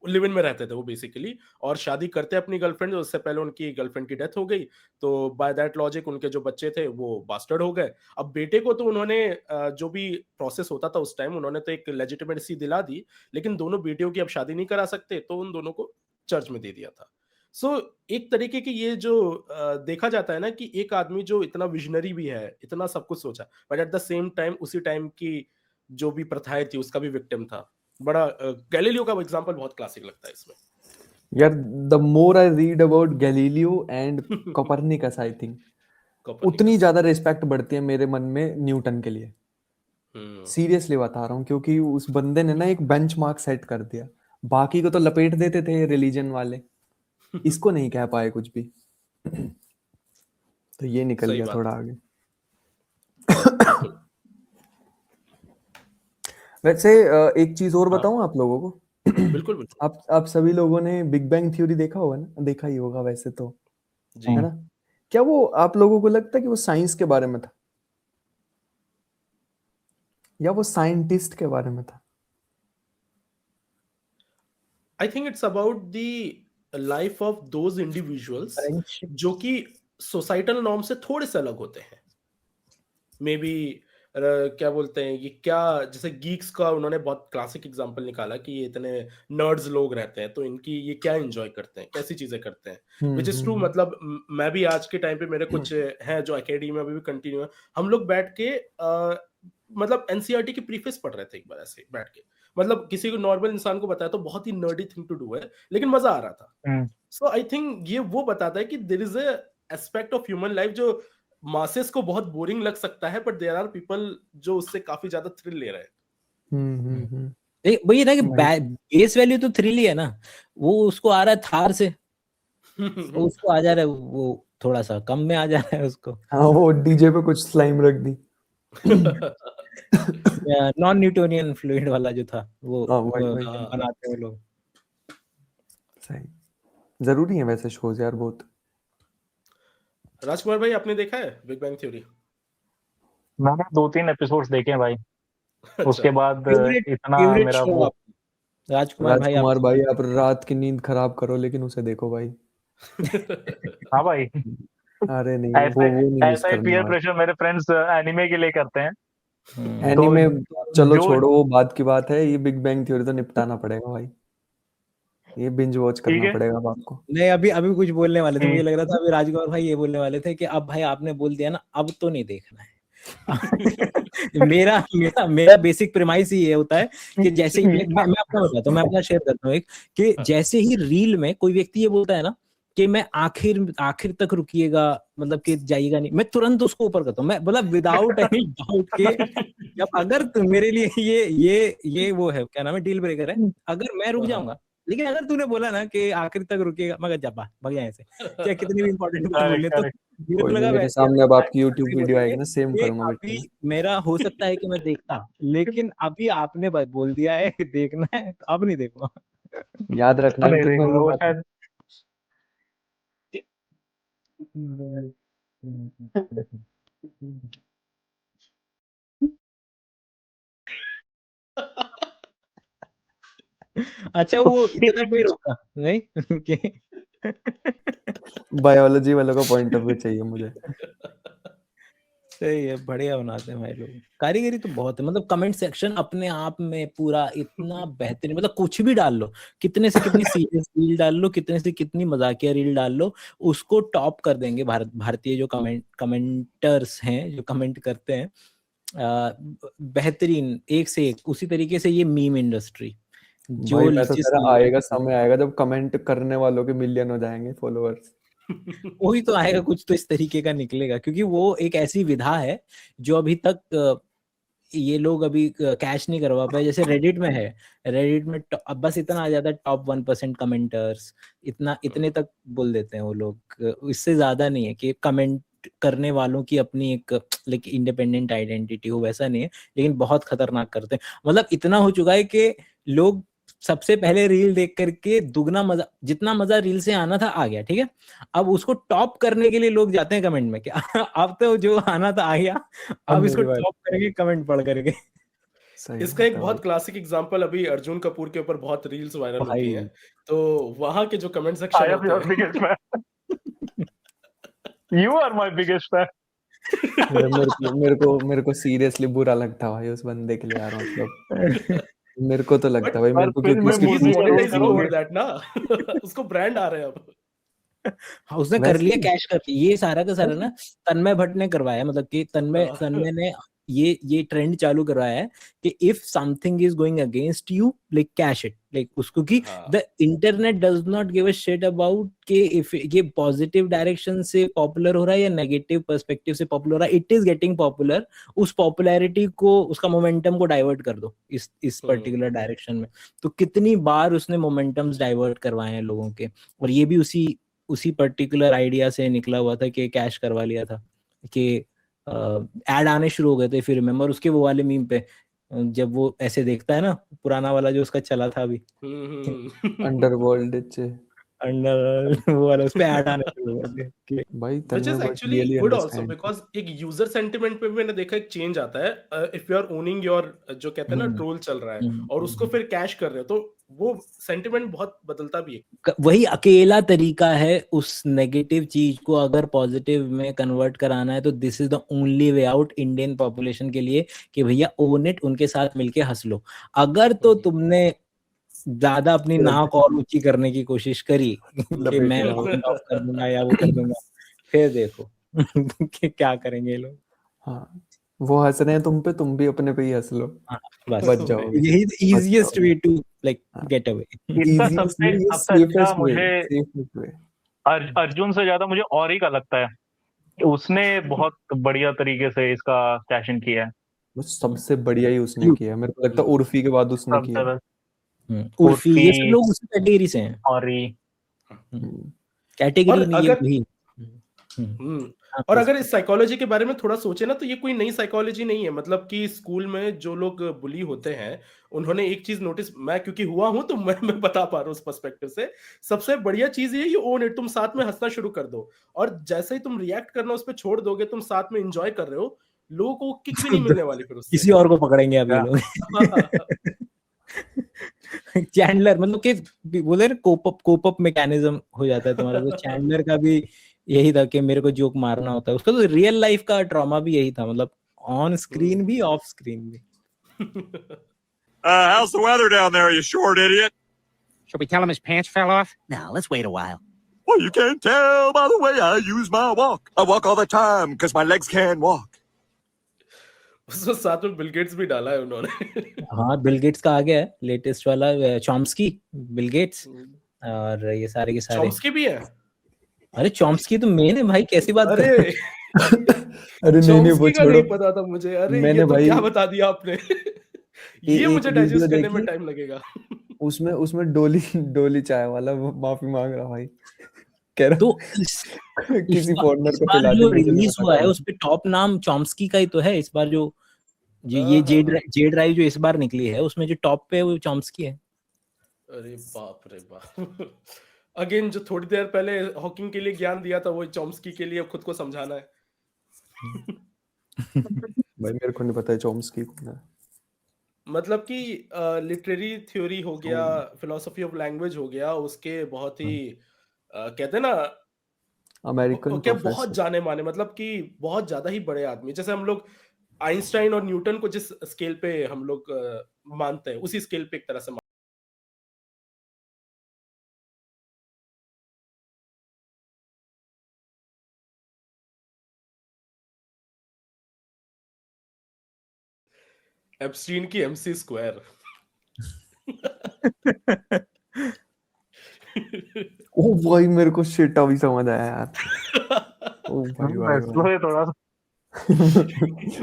लिव इन में रहते थे वो बेसिकली, और शादी करते अपनी गर्लफ्रेंड, उससे पहले उनकी गर्लफ्रेंड की डेथ हो गई, तो बाय दैट लॉजिक उनके जो बच्चे थे वो बास्टर्ड हो गए। अब बेटे को तो उन्होंने जो भी प्रोसेस होता था उस टाइम, उन्होंने तो एक लेजिटिमेसी दिला दी, लेकिन दोनों बेटियों की अब शादी नहीं करा सकते, तो उन दोनों को चर्च में दे दिया था। एक तरीके की ये जो देखा जाता है ना कि एक आदमी जो इतना विजनरी भी है, इतना सब कुछ सोचा, but at the same time उसी टाइम की जो भी प्रथाएं थी उसका भी विक्टिम था। बड़ा गैलीलियो का एग्जांपल बहुत क्लासिक लगता है इसमें। यार the more I read about Galileo and Copernicus, I think उतनी ज्यादा रिस्पेक्ट बढ़ती है मेरे मन में न्यूटन के लिए। सीरियसली बता रहा हूँ, क्योंकि उस बंदे ने ना एक बेंचमार्क सेट कर दिया। बाकी को तो लपेट देते थे रिलीजन वाले, इसको नहीं कह पाए कुछ भी। तो ये निकल गया थोड़ा आगे। वैसे एक चीज और बताऊं आप लोगों को। बिल्कुल बिल्कुल। आप सभी लोगों ने बिग बैंग थ्योरी देखा होगा ना, देखा ही होगा वैसे तो, जी। है ना? क्या वो आप लोगों को लगता है कि वो साइंस के बारे में था या वो साइंटिस्ट के बारे में था? I think it's about the life of those individuals जो कि सोसाइटल नॉर्म से थोड़े से अलग होते हैं। मे बी क्या बोलते हैं ये, क्या जैसे गीक्स का उन्होंने बहुत क्लासिक एग्जांपल निकाला कि ये इतने नर्ड्स लोग रहते हैं, तो इनकी ये क्या एंजॉय करते हैं, कैसी चीजें करते हैं, विच इज ट्रू। मतलब मैं भी आज के टाइम पे मेरे कुछ हैं जो एकेडमी में अभी भी कंटिन्यू है, हम लोग बैठ के मतलब एनसीईआरटी की प्रीफेस पढ़ रहे थे एक बार ऐसे बैठ के, मतलब किसी को नॉर्मल इंसान को बताया तो बहुत ही नर्डी थिंग टू डू है, लेकिन मजा आ रहा था। सो आई थिंक ये वो बताता है कि there is a aspect of human life जो मासेस को बहुत बोरिंग लग सकता है, बट देयर आर पीपल जो उससे काफी ज्यादा थ्रिल ले रहे हैं। वही ना कि बेस वैल्यू तो थ्रिल ही है ना, वो उसको आ रहा है थार से, उसको आ जा रहा है, वो थोड़ा सा कम में आ जा रहा है उसको। हाँ, वो डीजे पे कुछ स्लाइम रख दी। नॉन न्यूटोनियन फ्लूइड वाला जो था वो वही। बनाते हैं लोग। सही, जरूरी है वैसे शोज यार बहुत। राजकुमार भाई आपने देखा है बिग बैंग थ्योरी? मैंने 2-3 एपिसोड्स देखे हैं भाई। उसके बाद इतना मेरा वो राजकुमार भाई आप रात की नींद खराब करो लेकिन उसे देखो भाई। हाँ भाई, अरे नहीं, वो नहीं ऐसा ही पीयर प्रेशर मेरे फ्रेंड्स एनिमे के लिए करते हैं। एनीमे चलो छोड़ो, वो बात की बात है, ये बिग बैंग थ्योरी तो निपटाना पड़ेगा भाई, ये बिंज वॉच करना पड़ेगा अब आपको। नहीं, अभी कुछ बोलने वाले थे, मुझे लग रहा था अभी राजकुमार भाई ये बोलने वाले थे कि अब भाई आपने बोल दिया ना, अब तो नहीं देखना है। मेरा बेसिक प्रेमाइस ही ये होता है कि जैसे ही मैं अपना बताता हूँ, मैं अपना शेयर करता हूँ एक, कि जैसे ही रील में कोई व्यक्ति ये बोलता है ना कि मैं आखिर तक रुकिएगा, मतलब कि जाइएगा नहीं, मैं तुरंत उसको ऊपर करता हूँ, मैं मतलब विदाउट एनी डाउट के, जब अगर मेरे लिए ये वो है, क्या नाम है, डील ब्रेकर है, अगर मैं रुक जाऊंगा, लेकिन अगर तूने बोला ना कि आखिर तक रुकेगा, मगर जब भाग जाए ऐसे, चाहे कितनी भी इंपॉर्टेंट बात बोल ले, तो मेरे सामने अब आपकी YouTube वीडियो आएगी ना, सेम करूंगा अभी मेरा हो सकता है कि मैं देखता, लेकिन अभी आपने बोल दिया है कि देखना है, तो अब नहीं देखूंगा। याद रखना वो शायद अच्छा, वो इतना भी रोका नहीं कि बायोलॉजी वालों का पॉइंट ऑफ व्यू चाहिए मुझे। सही है, बढ़िया बनाते हैं भाई लोग। कारीगरी तो बहुत है, मतलब कमेंट सेक्शन अपने आप में पूरा इतना बेहतरीन, मतलब कुछ भी डाल लो, कितने से कितनी सीरियस रील डाल लो, कितने से कितनी मजाकिया रील डाल लो, उसको टॉप कर देंगे भारतीय जो कमेंटर्स हैं, जो कमेंट करते हैं। बेहतरीन, एक से एक। उसी तरीके से ये मीम इंडस्ट्री जो भाई मैं तो जिस तेरा level आएगा, पे- समय आएगा जब कमेंट करने वालों के मिलियन हो जाएंगे फॉलोअर्स। वही तो आएगा, कुछ तो इस तरीके का निकलेगा, क्योंकि वो एक ऐसी विधा है जो अभी तक ये लोग अभी कैश नहीं करवा पाए। जैसे रेडिट में है, रेडिट में अब बस इतना आ जाता है टॉप 1% कमेंटर्स, इतने तक बोल देते हैं वो लोग, इससे ज्यादा नहीं है कि कमेंट करने वालों की अपनी एक लाइक इंडिपेंडेंट आइडेंटिटी हो, वैसा नहीं है। लेकिन बहुत खतरनाक करते हैं, मतलब इतना हो चुका है कि लोग सबसे पहले रील देख करके दुगना मजा, जितना मजा रील से आना था आ गया, ठीक है, अब उसको टॉप करने के लिए लोग जाते हैं कमेंट में कि अब तो जो आना था आ गया, अब अब इसको मेरी बात। टॉप करेंगे कमेंट पढ़ करके। सही इसका बात एक है बहुत भाई। क्लासिक एग्जांपल अभी अर्जुन कपूर के ऊपर बहुत रील्स वायरल होती हैं, भाई तो वहां के जो कमेंट I सेक्शन am होते your हैं biggest fan. You are my biggest fan. मेरे को सीरियसली बुरा लगता है भाई उस बंदे के लिए यार, मतलब मेरे को तो लगता है भाई, मेरे पर को, फिल्म क्योंकि में उसकी ही इज मूवी का रोल मोनेटाइजिंग पीछे करोगे। ओवर दैट ना। उसको ब्रांड आ रहे हैं अब। हाँ, उसने कर वैसे लिया ही कैश करके, ये सारा का सारा ना तन्मय भट्ट ने करवाया, मतलब कि तन्मय ने ये ट्रेंड चालू करवाया है कि if something is going against you, like cash it, like उसको कि हाँ, the internet does not give a shit about कि इफ ये पॉजिटिव डायरेक्शन से पॉपुलर हो रहा है या नेगेटिव पर्सपेक्टिव से पॉपुलर हो रहा है, इट इज गेटिंग पॉपुलर। उस पॉपुलैरिटी को, उसका मोमेंटम को डाइवर्ट कर दो इस पर्टिकुलर डायरेक्शन में। तो कितनी बार उसने मोमेंटम्स डाइवर्ट करवाए हैं लोगों के, और ये भी उसी पर्टिकुलर आइडिया से निकला हुआ था कि कैश करवा लिया था कि ऐड आने शुरू हो गए थे। फिर रिमेम्बर उसके वो वाले मीम पे जब वो ऐसे देखता है ना, पुराना वाला जो उसका चला था अभी, अंडरवर्ल्ड अंडर वो वाला, उस पे ऐड आने शुरू हो गए थे कि भाई which Tanmay is but actually really good also, understand. Because एक यूजर सेंटिमेंट पे भी मैंने देखा एक चेंज आता है। If you are owning your, जो कहते हैं ना ट्रोल चल रहा है और उसको फिर कैश कर रहे हो, तो वो सेंटिमेंट बहुत बदलता भी है। वही अकेला तरीका है उस नेगेटिव चीज को अगर पॉजिटिव में कन्वर्ट कराना है, तो this is the only way out Indian population के लिए कि भैया ओन इट, उनके साथ मिलके हंस लो। अगर तो तुमने ज्यादा अपनी नाक और ऊंची करने की कोशिश करी कि मैं लपेटने अकाउंट ऑफ कर दूंगा या वो कर दूंगा, फिर देखो कि क्या करेंगे ये लोग। हाँ, वो हंस रहे हैं तुम पे, तुम भी अपने पे ही हंस लो, हाँ, बस बच जाओगे। यही बच इजीएस्ट वे जाओगे। टू लाइक हाँ, गेट अवे। इसका easiest सबसे नहीं, ये सबसे अच्छा safest way, मुझे safest way। अर्जुन से ज्यादा मुझे औरी का लगता है। उसने बहुत बढ़िया तरीके से इसका कैशन किया है। वो सबसे बढ़िया ही उसने किया है, मेरे को लगता है उर्फी के बाद उसने सबसे किया है। बेस्ट उर्फी, ये सब उर्फी, लोग उसी कैटेगरी से हैं। औरी। हम्म, कैटेगरी और नहीं है अगर वही। और प्लीज। अगर इस साइकोलॉजी के बारे में थोड़ा सोचे ना, तो ये कोई नई साइकोलॉजी नहीं है। मतलब कि स्कूल में जो लोग बुली होते हैं, उन्होंने एक चीज नोटिस, मैं क्योंकि हुआ हूं तो मैं बता पा रहा हूं उस पर्सपेक्टिव से। सबसे बढ़िया चीज ये ओन इट, तुम साथ में हंसना शुरू कर दो, और जैसे ही तुम रिएक्ट करना उस पर छोड़ दोगे, तुम साथ में एंजॉय कर रहे हो, लोगों को किक भी नहीं मिलने वाली फिर उससे। किसी और को पकड़ेंगे अब ये क्या? लोग। चैंडलर, मतलब कि बोले कोप अप मैकेनिज्म हो जाता है तुम्हारा, तो चैंडलर का भी यही था कि मेरे को जोक मारना होता है। उसका तो रियल लाइफ का ट्रॉमा भी यही था, मतलब ऑन स्क्रीन भी ऑफ स्क्रीन भी। How's the weather down there, you short idiot? Should we tell him his pants fell off? Now, let's wait a while. Well, you can't tell by the way I use my walk. I walk all the time because my legs can walk. उसको साथ में बिल गेट्स भी डाला है उन्होंने। हाँ, बिल गेट्स का आ गया है लेटेस्ट वाला, चॉम्स्की, बिल गेट्स और ये सारे के सारे। चॉम्स्की भी है। अरे चॉम्स्की तो मेन है भाई, कैसी बात कर अरे अरे नहीं वो चॉम्स्की का छोड़ो, नहीं पता था मुझे। अरे ये मैंने तो भाई क्या बता दिया आपने। ये एक मुझे वीडियो डाइजेस्ट करने में देखी, टाइम लगेगा। उसमें उसमें डोली चाय वाला वो माफी मांग रहा भाई, कह रहा तो किसी फॉरेनर इस को बार पिला दी, जो मुझे नहीं रिलीज पता हुआ है कौन उस सी। पे टॉप नाम चॉम्स्की का ही तो है इस बार, जो ये जे ड्राइव जो इस बार निकली है उसमें जो टॉप पे है वो चॉम्स्की है। अरे बाप रे बाप। अगेन, जो थोड़ी देर पहले हॉकिंग के लिए ज्ञान दिया था, वो चॉम्स्की के लिए खुद को समझाना है। भाई मेरे को नहीं पता है चॉम्स्की कौन है। मतलब कि लिटरेरी थ्योरी हो गया, फिलोसफी ऑफ लैंग्वेज हो गया, उसके बहुत ही कहते हैं ना, अमेरिकन क्या बहुत प्रोफेसर। जाने माने, मतलब कि बहुत ज्यादा ही बड़े आदमी, जैसे हम लोग आइंस्टाइन और न्यूटन को जिस स्केल पे हम लोग मानते हैं, उसी स्केल पे एक तरह से एप्स्टीन की MC स्क्वायर। ओ भाई मेरे को शिट अभी समझ आया यार। ओ भाई भाई स्लो भाई है थोड़ा सा।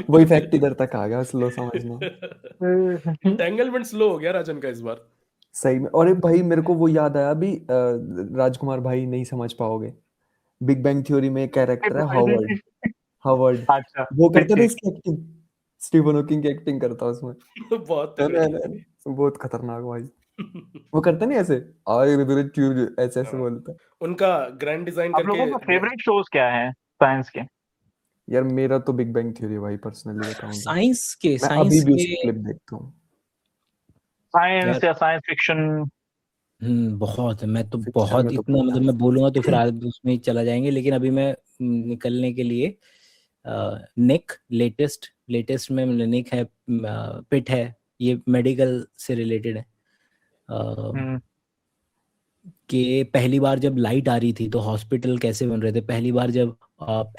वही फैक्ट इधर तक आ गया, स्लो समझना। एंटेंगलमेंट स्लो हो गया राजन का इस बार। सही में। और भाई मेरे को वो याद आया अभी, राजकुमार भाई नहीं समझ पाओगे, बिग बैंग थ्योरी में एक कैरेक्टर है हावर्ड। हावर्ड अच्छा वो करता ठीक ना ठीक। इसकी एक्टिंग, स्टीफन हॉकिंग की एक्टिंग करता उसमें। बहुत है ना, है तगड़ी। ना, है ना? बहुत खतरनाक भाई। वो करता नहीं ऐसे, आई विल ट्यूब ऐसे ऐसे बोलता है। उनका ग्रैंड डिजाइन आप लोगों का करके फेवरेट शोज क्या है साइंस के? यार मेरा तो बिग बैंग थ्योरी भाई, पर्सनली बताऊं तो मैं अभी साइंस भी के उसकी क्लिप देखता हूँ। साइंस यार या साइंस फिक्शन? बहुत है। मैं तो फिक्शन बहुत में तो इतना, बहुत मतलब है। मैं बोलूंगा तो फिर आज उसमें ही चला जाएंगे, लेकिन अभी मैं निकलने के लिए निक लेटेस्ट में निक है, पिट है, ये मेडिकल से रिलेटेड है। हम्म कि पहली बार जब लाइट आ रही थी तो हॉस्पिटल कैसे बन रहे थे, पहली बार जब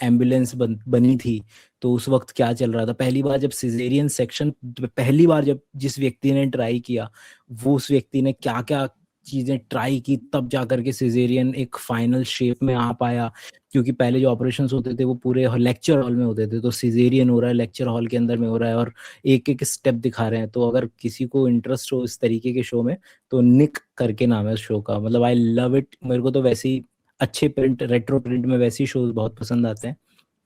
एम्बुलेंस बनी थी तो उस वक्त क्या चल रहा था, पहली बार जब सिजेरियन सेक्शन, पहली बार जब जिस व्यक्ति ने ट्राई किया वो उस व्यक्ति ने क्या क्या चीजें ट्राई की, तब जा करके सिजेरियन एक फाइनल शेप में आ पाया। क्योंकि पहले जो ऑपरेशंस होते थे वो पूरे लेक्चर हॉल में होते थे, तो सिजेरियन हो रहा है लेक्चर हॉल के अंदर में हो रहा है और एक एक स्टेप दिखा रहे हैं। तो अगर किसी को इंटरेस्ट हो इस तरीके के शो में तो निक करके नाम है उस शो का, मतलब आई लव इट। मेरे को तो वैसे ही अच्छे प्रिंट, रेट्रो प्रिंट में वैसे ही शोज बहुत पसंद आते हैं,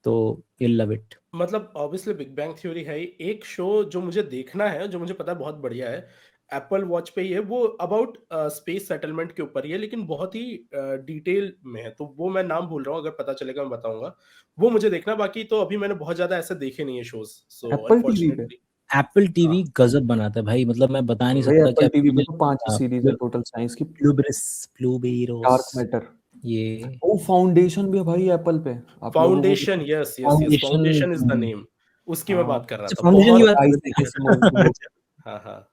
तो ये लव इट। मतलब ऑब्वियसली बिग बैंग थ्योरी है ही। एक शो जो मुझे देखना है, जो मुझे पता है बहुत बढ़िया है, एप्पल वॉच पे ही है, वो अबाउट स्पेस सेटलमेंट के ऊपर ही है, लेकिन बहुत ही डिटेल में है, तो वो मैं नाम भूल रहा हूँ, अगर पता चलेगा मैं बताऊंगा। वो मुझे देखना, बाकी तो अभी मैंने बहुत ज्यादा ऐसे देखे नहीं है शोज, सो एप्पल टीवी पे। अनफॉर्चुनेटली। एप्पल टीवी गजब बनाता है भाई, मतलब मैं बता नहीं भाई सकता एप्पल टीवी क्या। पे तो 5 सीरीज है टोटल साइंस की। प्लूब्रिस प्लूबेरोस, डार्क मैटर। ये ओ फाउंडेशन भी है भाई एप्पल पे, आप लोगों को foundation, yes yes yes, foundation. Foundation is the name, उसकी मैं बात कर रहा था, फाउंडेशन की बहुत। बात गाइस कर देखे रहे सिमोन की थे। बुक। हाँ हाँ।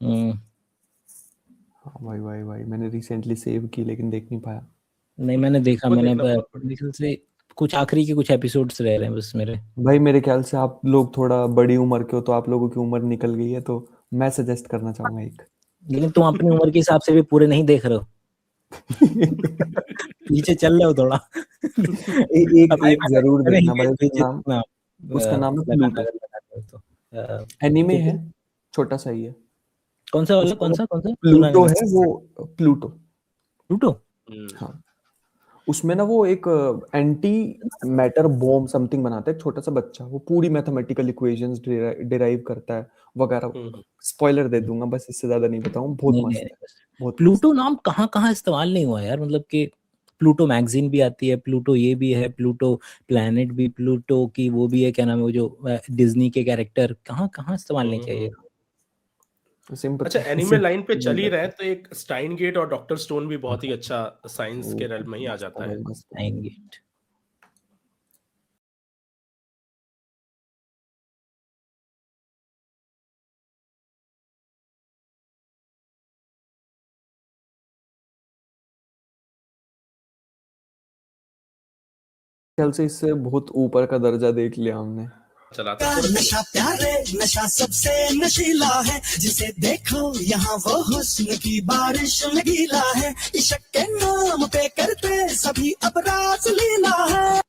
हम्म, हाँ भाई भाई भाई मैंने रिसेंटली सेव की लेकिन देख नहीं पाया। नहीं मैंने देखा, वो मैंने देखना बहुत बढ़िया। मेरे ख्याल से कुछ आखिरी के कुछ एपिसोड्स रह रहे हैं बस मेरे। भाई मेरे ख्याल से आप लोग थोड़ा बड़ी उम्र के हो, तो आप लोगों की उम्र निकल गई है, तो मैं सजेस्ट करना चाहूंगा एक। लेकिन तुम अपनी उम्र के हिसाब से भी पूरे नहीं देख रहे हो, पीछे चल रहे हो थोड़ा। एक भाई एक जरूर मैंने देखना भाई, हिंट भेजी थी ना, उसका नाम है लगाना प्लूटो। अगर लगाना हो तो। एनीमे ठीक है, है, छोटा सा ही है। कौन सा वाला, उसका कौन वो सा सुना नहीं प्लूटो मैंने। है वो, प्लूटो। प्लूटो। हाँ उसमें ना वो एक एंटी मैटर बॉम्ब समथिंग बनाता है, एक छोटा सा बच्चा, वो पूरी मैथमेटिकल इक्वेशंस डिराइव करता है वगैरह। स्पॉइलर दे दूंगा बस, इससे ज्यादा नहीं बताऊं, बहुत नहीं मस्त नहीं, है, बहुत मस्त। प्लूटो नाम कहाँ कहाँ इस्तेमाल नहीं हुआ यार, मतलब कि प्लूटो मैगजीन भी आती है, प्लूटो ये भी है, प्लूटो प्लैनेट भी, प्लूटो की वो भी है, क्या नाम है वो जो डिज्नी के कैरेक्टर, कहाँ कहाँ इस्तेमाल नहीं किया ये। अच्छा, एनीमे लाइन पे चल ही रहे हैं तो एक स्टाइन गेट और डॉक्टर स्टोन भी बहुत ही अच्छा साइंस के रेल में ही आ मस्त जाता है भाई, है। मस्त है। आएंगे। ख्याल से इससे बहुत ऊपर का दर्जा देख लिया हमने। चलाते हैं थोड़ा। नशा प्यारे नशा सबसे नशीला है, जिसे देखो यहाँ वो हुस्न की बारिश में गीला है, इश्क के नाम पे करते सभी अपराध लीला है।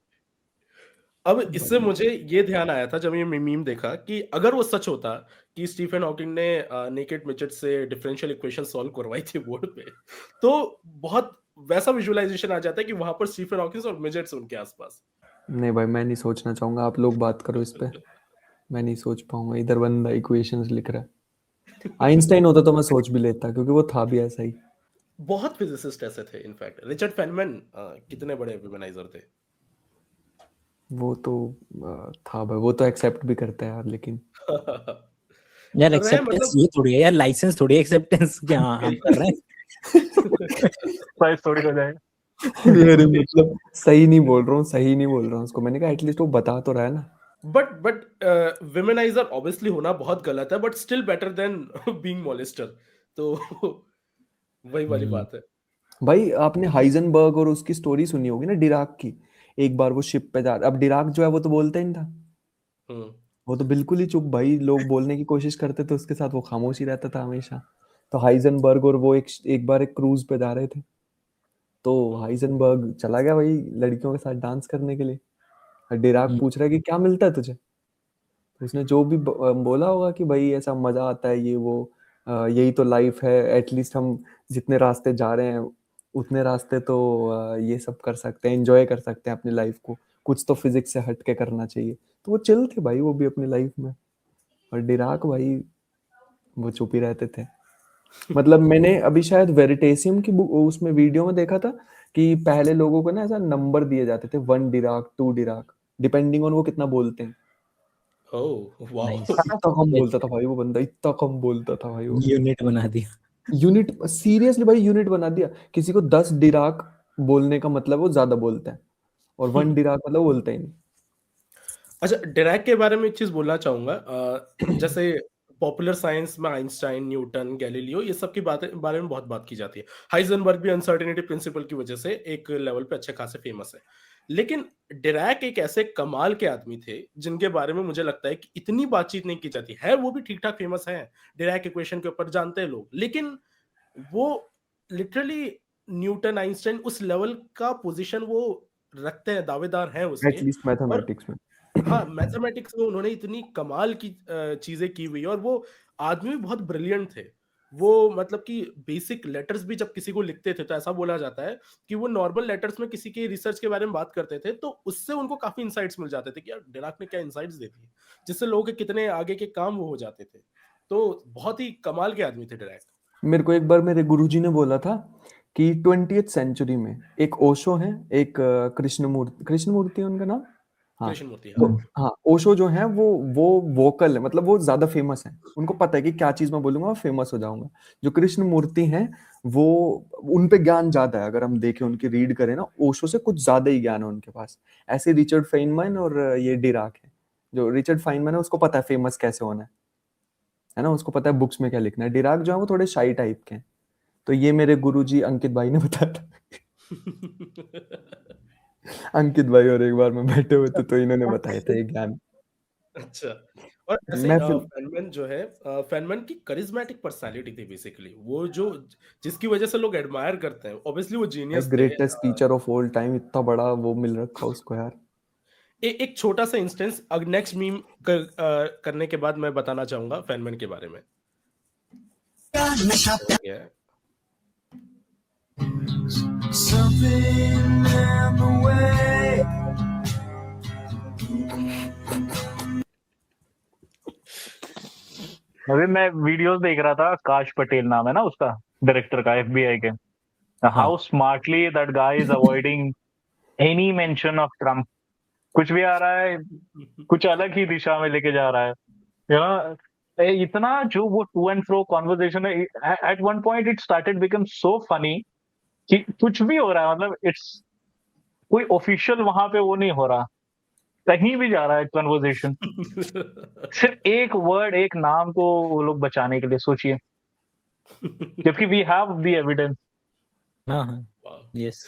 अब इससे मुझे ये ध्यान आया था जब ये मीम देखा कि अगर वो सच होता कि स्टीफन हॉकिंग ने नेकेड मिडजेट से डिफरेंशियल इक्वेशन सॉल्व करवाई थी बोर्ड पे, तो बहुत वैसा विजुअलाइजेशन आ जाता है कि वहां पर स्टीफन हॉकिंग और मिडजेट्स उनके आसपास। नहीं भाई मैं नहीं सोचना चाहूंगा, आप लोग बात करो इस पे, मैं नहीं सोच पाऊंगा। इधर बंदा इक्वेशंस लिख रहा है, आइंस्टाइन होता तो मैं सोच भी लेता, क्योंकि वो था भी ऐसा ही। बहुत फिजिसिस्ट ऐसे थे, इनफैक्ट रिचर्ड फेनमैन कितने बड़े विमेनाइजर थे। वो तो था भाई, वो तो एक्सेप्ट भी करता है यार, लेकिन यार रहे एक्सेप्टेंस मतलब ये थोड़ी है यार, लाइसेंस थोड़ी एक्सेप्टेंस क्या हम कर रहे हैं। प्राइस थोड़ी हो जाएगा। अरे मतलब सही नहीं बोल रहा हूँ, सही नहीं बोल रहा हूँ उसको। मैंने कहा एटलीस्ट वो बता तो रहा है ना। बट विमेनाइजर ऑब्वियसली होना बहुत गलत है, but still better than being molester. तो वही वाली बात है। भाई आपने हाइजनबर्ग और उसकी स्टोरी सुनी होगी ना, डिराक की। एक बार वो शिप पे जा, अब डिराक जो है वो तो बोलता ही नहीं था, हम्म वो तो बिल्कुल ही चुप। भाई लोग बोलने की कोशिश करते थे उसके साथ, वो खामोश ही रहता था हमेशा। तो हाइजनबर्ग और वो एक बार एक क्रूज पे जा रहे थे, तो हाइजनबर्ग चला गया भाई लड़कियों के साथ डांस करने के लिए। और डिराक पूछ रहा है कि क्या मिलता है तुझे। तो उसने जो भी बोला होगा कि भाई ऐसा मजा आता है ये वो, यही तो लाइफ है, एटलीस्ट हम जितने रास्ते जा रहे हैं उतने रास्ते तो ये सब कर सकते हैं, एंजॉय कर सकते हैं अपनी लाइफ को, कुछ तो फिजिक्स से हट के करना चाहिए। तो वो चिल थे भाई वो भी अपनी लाइफ में। और डिराक भाई वो चुप ही रहते थे। मतलब मैंने अभी शायद वेरिटेसियम की उसमें वीडियो में देखा था कि पहले लोगों को ना ऐसा नंबर दिए जाते थे, 1 डिराक 2 डिराक, डिपेंडिंग ऑन वो कितना बोलते हैं। Oh wow. नाइस। इतना कम बोलता था भाई वो बंदा, इतना कम बोलता था भाई वो। यूनिट बना दिया। यूनिट, सीरियसली भाई यूनिट बना दिया। किसी को 10 डिराक बोलने का मतलब वो ज्यादा बोलता है, और 1 डिराक मतलब वो बोलता ही नहीं। अच्छा, डिराक के बारे में एक चीज बोलना चाहूंगा। जैसे पॉपुलर साइंस में आइंस्टाइन, न्यूटन, गैलीलियो, ये सब की बातें बारे में बहुत बात की जाती है। हाइजेनबर्ग भी अनसर्टेनिटी प्रिंसिपल की वजह से एक लेवल पे अच्छे खासे फेमस है। लेकिन डिराक एक ऐसे कमाल के आदमी थे जिनके बारे में मुझे लगता है कि इतनी बातचीत नहीं की जाती है। वो भी ठीक ठाक फेमस है, डिराक इक्वेशन के ऊपर जानते हैं लोग, लेकिन वो लिटरली न्यूटन, आइंस्टाइन उस लेवल का पोजीशन वो रखते हैं, दावेदार हैं उसके। एटलीस्ट और मैथमेटिक्स में। हाँ, मैथमेटिक्स में उन्होंने इतनी कमाल की चीजें की हुई है, और वो आदमी भी बहुत ब्रिलियंट थे। वो मतलब कि बेसिक लेटर्स भी जब किसी को लिखते थे तो ऐसा बोला जाता है कि वो नॉर्मल लेटर्स में किसी के रिसर्च के बारे में बात करते थे, तो उससे उनको काफी इंसाइट्स मिल जाते थे कि यार डिराक ने क्या इंसाइट्स दी थी, जिससे लोगों के कितने आगे के काम वो हो जाते थे। तो बहुत ही कमाल के आदमी थे डिराक। मेरे को एक बार मेरे गुरुजी ने बोला था कि 20th सेंचुरी में एक ओशो है, एक कृष्णमूर्ति है उनका नाम। हाँ, कृष्णमूर्ति, तो हाँ। हाँ ओशो जो है वो वोकल है, मतलब वो ज्यादा फेमस है। उनको पता है कि क्या चीज मैं बोलूंगा फेमस हो जाऊंगा। जो कृष्णमूर्ति हैं वो, उन पे ज्ञान ज्यादा है। अगर हम देखें उनकी रीड करें ना, ओशो से कुछ ज्यादा ही ज्ञान है उनके पास। ऐसे रिचर्ड फेनमैन और ये डिराक है। जो रिचर्ड फेनमैन है उसको पता है फेमस कैसे होना है ना, उसको पता है बुक्स में क्या लिखना है। डिराक जो है वो थोड़े शाई टाइप के हैं। तो ये मेरे गुरुजी अंकित भाई ने बताया था। अंकित भाई और एक बार में बैठे हुए थे तो इन्होंने बताया था ये ज्ञान। अच्छा। और ऐसे मैं फिर फैनमैन जो है, फैनमैन की करिज्मेटिक पर्सनालिटी थी बेसिकली, वो जो जिसकी वजह से लोग एडमायर करते हैं। ऑब्वियसली वो जीनियस थे। Greatest teacher of all time, इतना बड़ा वो मिल रखा उसको यार। एक छोटा सा इंस्टेंस अब नेक्स्ट मीम करने के बाद मैं बताना चाहूंगा फैनमैन के बारे में। नशा हो गया है। Something in the way. अभी मैं वीडियोस देख रहा था, काश पटेल नाम है ना उसका, डायरेक्टर का, FBI के। How smartly that guy is avoiding any mention of Trump. कुछ भी आ रहा है, कुछ अलग ही दिशा में लेके जा रहा है, यू नो। इतना जो वो टू एंड फ्रो कॉन्वर्सेशन है, at one point it started become so funny कि कुछ भी हो रहा है, मतलब इट्स कोई ऑफिशियल वहां पे वो नहीं हो रहा, कहीं भी जा रहा है कन्वर्सेशन। सिर्फ एक वर्ड, एक नाम को वो लोग बचाने के लिए, सोचिए, जबकि वी हैव द एविडेंस। हाँ हाँ, यस।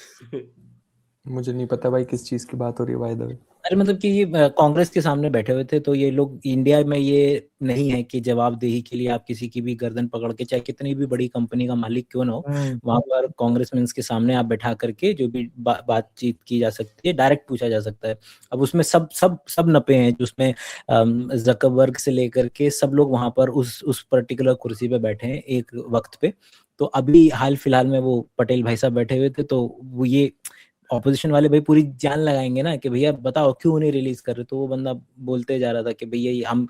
मुझे नहीं पता भाई किस चीज की बात हो रही है बाय द वे। अरे मतलब कि ये कांग्रेस के सामने बैठे हुए थे, तो ये लोग, इंडिया में ये नहीं है कि जवाबदेही के लिए आप किसी की भी गर्दन पकड़ के, चाहे कितनी भी बड़ी कंपनी का मालिक क्यों ना हो, वहां पर कांग्रेसमैन के सामने आप बैठा करके जो भी बातचीत की जा सकती है, डायरेक्ट पूछा जा सकता है। अब उसमें सब नपे हैं, उसमें जकरबर्ग से लेकर के सब लोग वहां पर उस पर्टिकुलर कुर्सी पे बैठे हैं एक वक्त पे। तो अभी हाल फिलहाल में वो पटेल भाई साहब बैठे हुए थे, तो वो ये ऑपोजिशन वाले भाई पूरी जान लगाएंगे ना कि भैया बताओ क्यों नहीं रिलीज कर रहे। तो वो बंदा बोलते जा रहा था कि भैया ये हम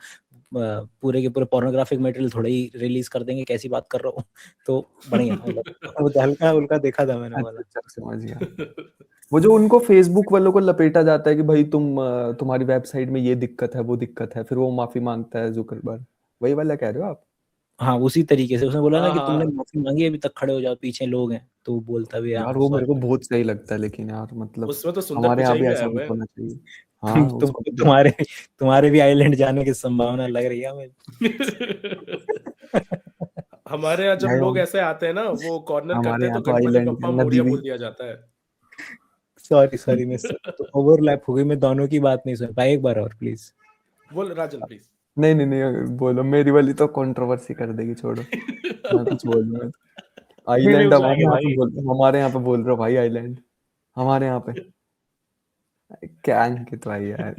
पूरे के पूरे पोर्नोग्राफिक मटेरियल थोड़ा ही रिलीज कर देंगे, कैसी बात कर रहा हूँ। तो बढ़िया, वो हल्का उल्का देखा था मैंने वाला। अच्छा समझ गया। वो जो उनको फेसबुक वालों को लपेटा जाता है कि भाई तुम्हारी वेबसाइट में ये दिक्कत है वो दिक्कत है, फिर वो माफी मांगता है जुकरबर्ग, वही वाला कह रहे हो आप? हाँ उसी तरीके से उसने बोला ना हाँ कि हाँ तुमने माफी मांगी, अभी तक खड़े हो जाओ, पीछे लोग हैं, तो वो बोलता भी यार वो मेरे सॉरी। को बहुत सही लगता है, लेकिन यार मतलब उसमें तो सुंदर हमारे यहाँ पिचाई भी भी आया ऐसा हुआ कुछ है। होना चाहिए। हाँ उसको भी तुम्हारे भी आइलैंड जाने की संभावना लग रही है हमें। हमारे यहाँ जब भाई लोग ऐसे आते हैं ना, वो कॉर्नर करते हमारे हैं, तो यहाँ तो गणपति आइलैंड बप्पा नदी मोरिया भी। बोल दिया जाता है। सॉरी मिस, तो ओवरलैप हो गई, मैं दोनों की बात नहीं सुन पाई, एक बार और प्लीज। बोल राजन प्लीज। नहीं नहीं नहीं बोलो, मेरी वाली तो कंट्रोवर्सी कर देगी, छोड़ो मैं कुछ बोलूंगा। आइलैंड व्यूज आएंगे भाई। हमारे यहाँ पे बोल रहे हो भाई, आइलैंड हमारे यहाँ पे क्या अंकित भाई यार,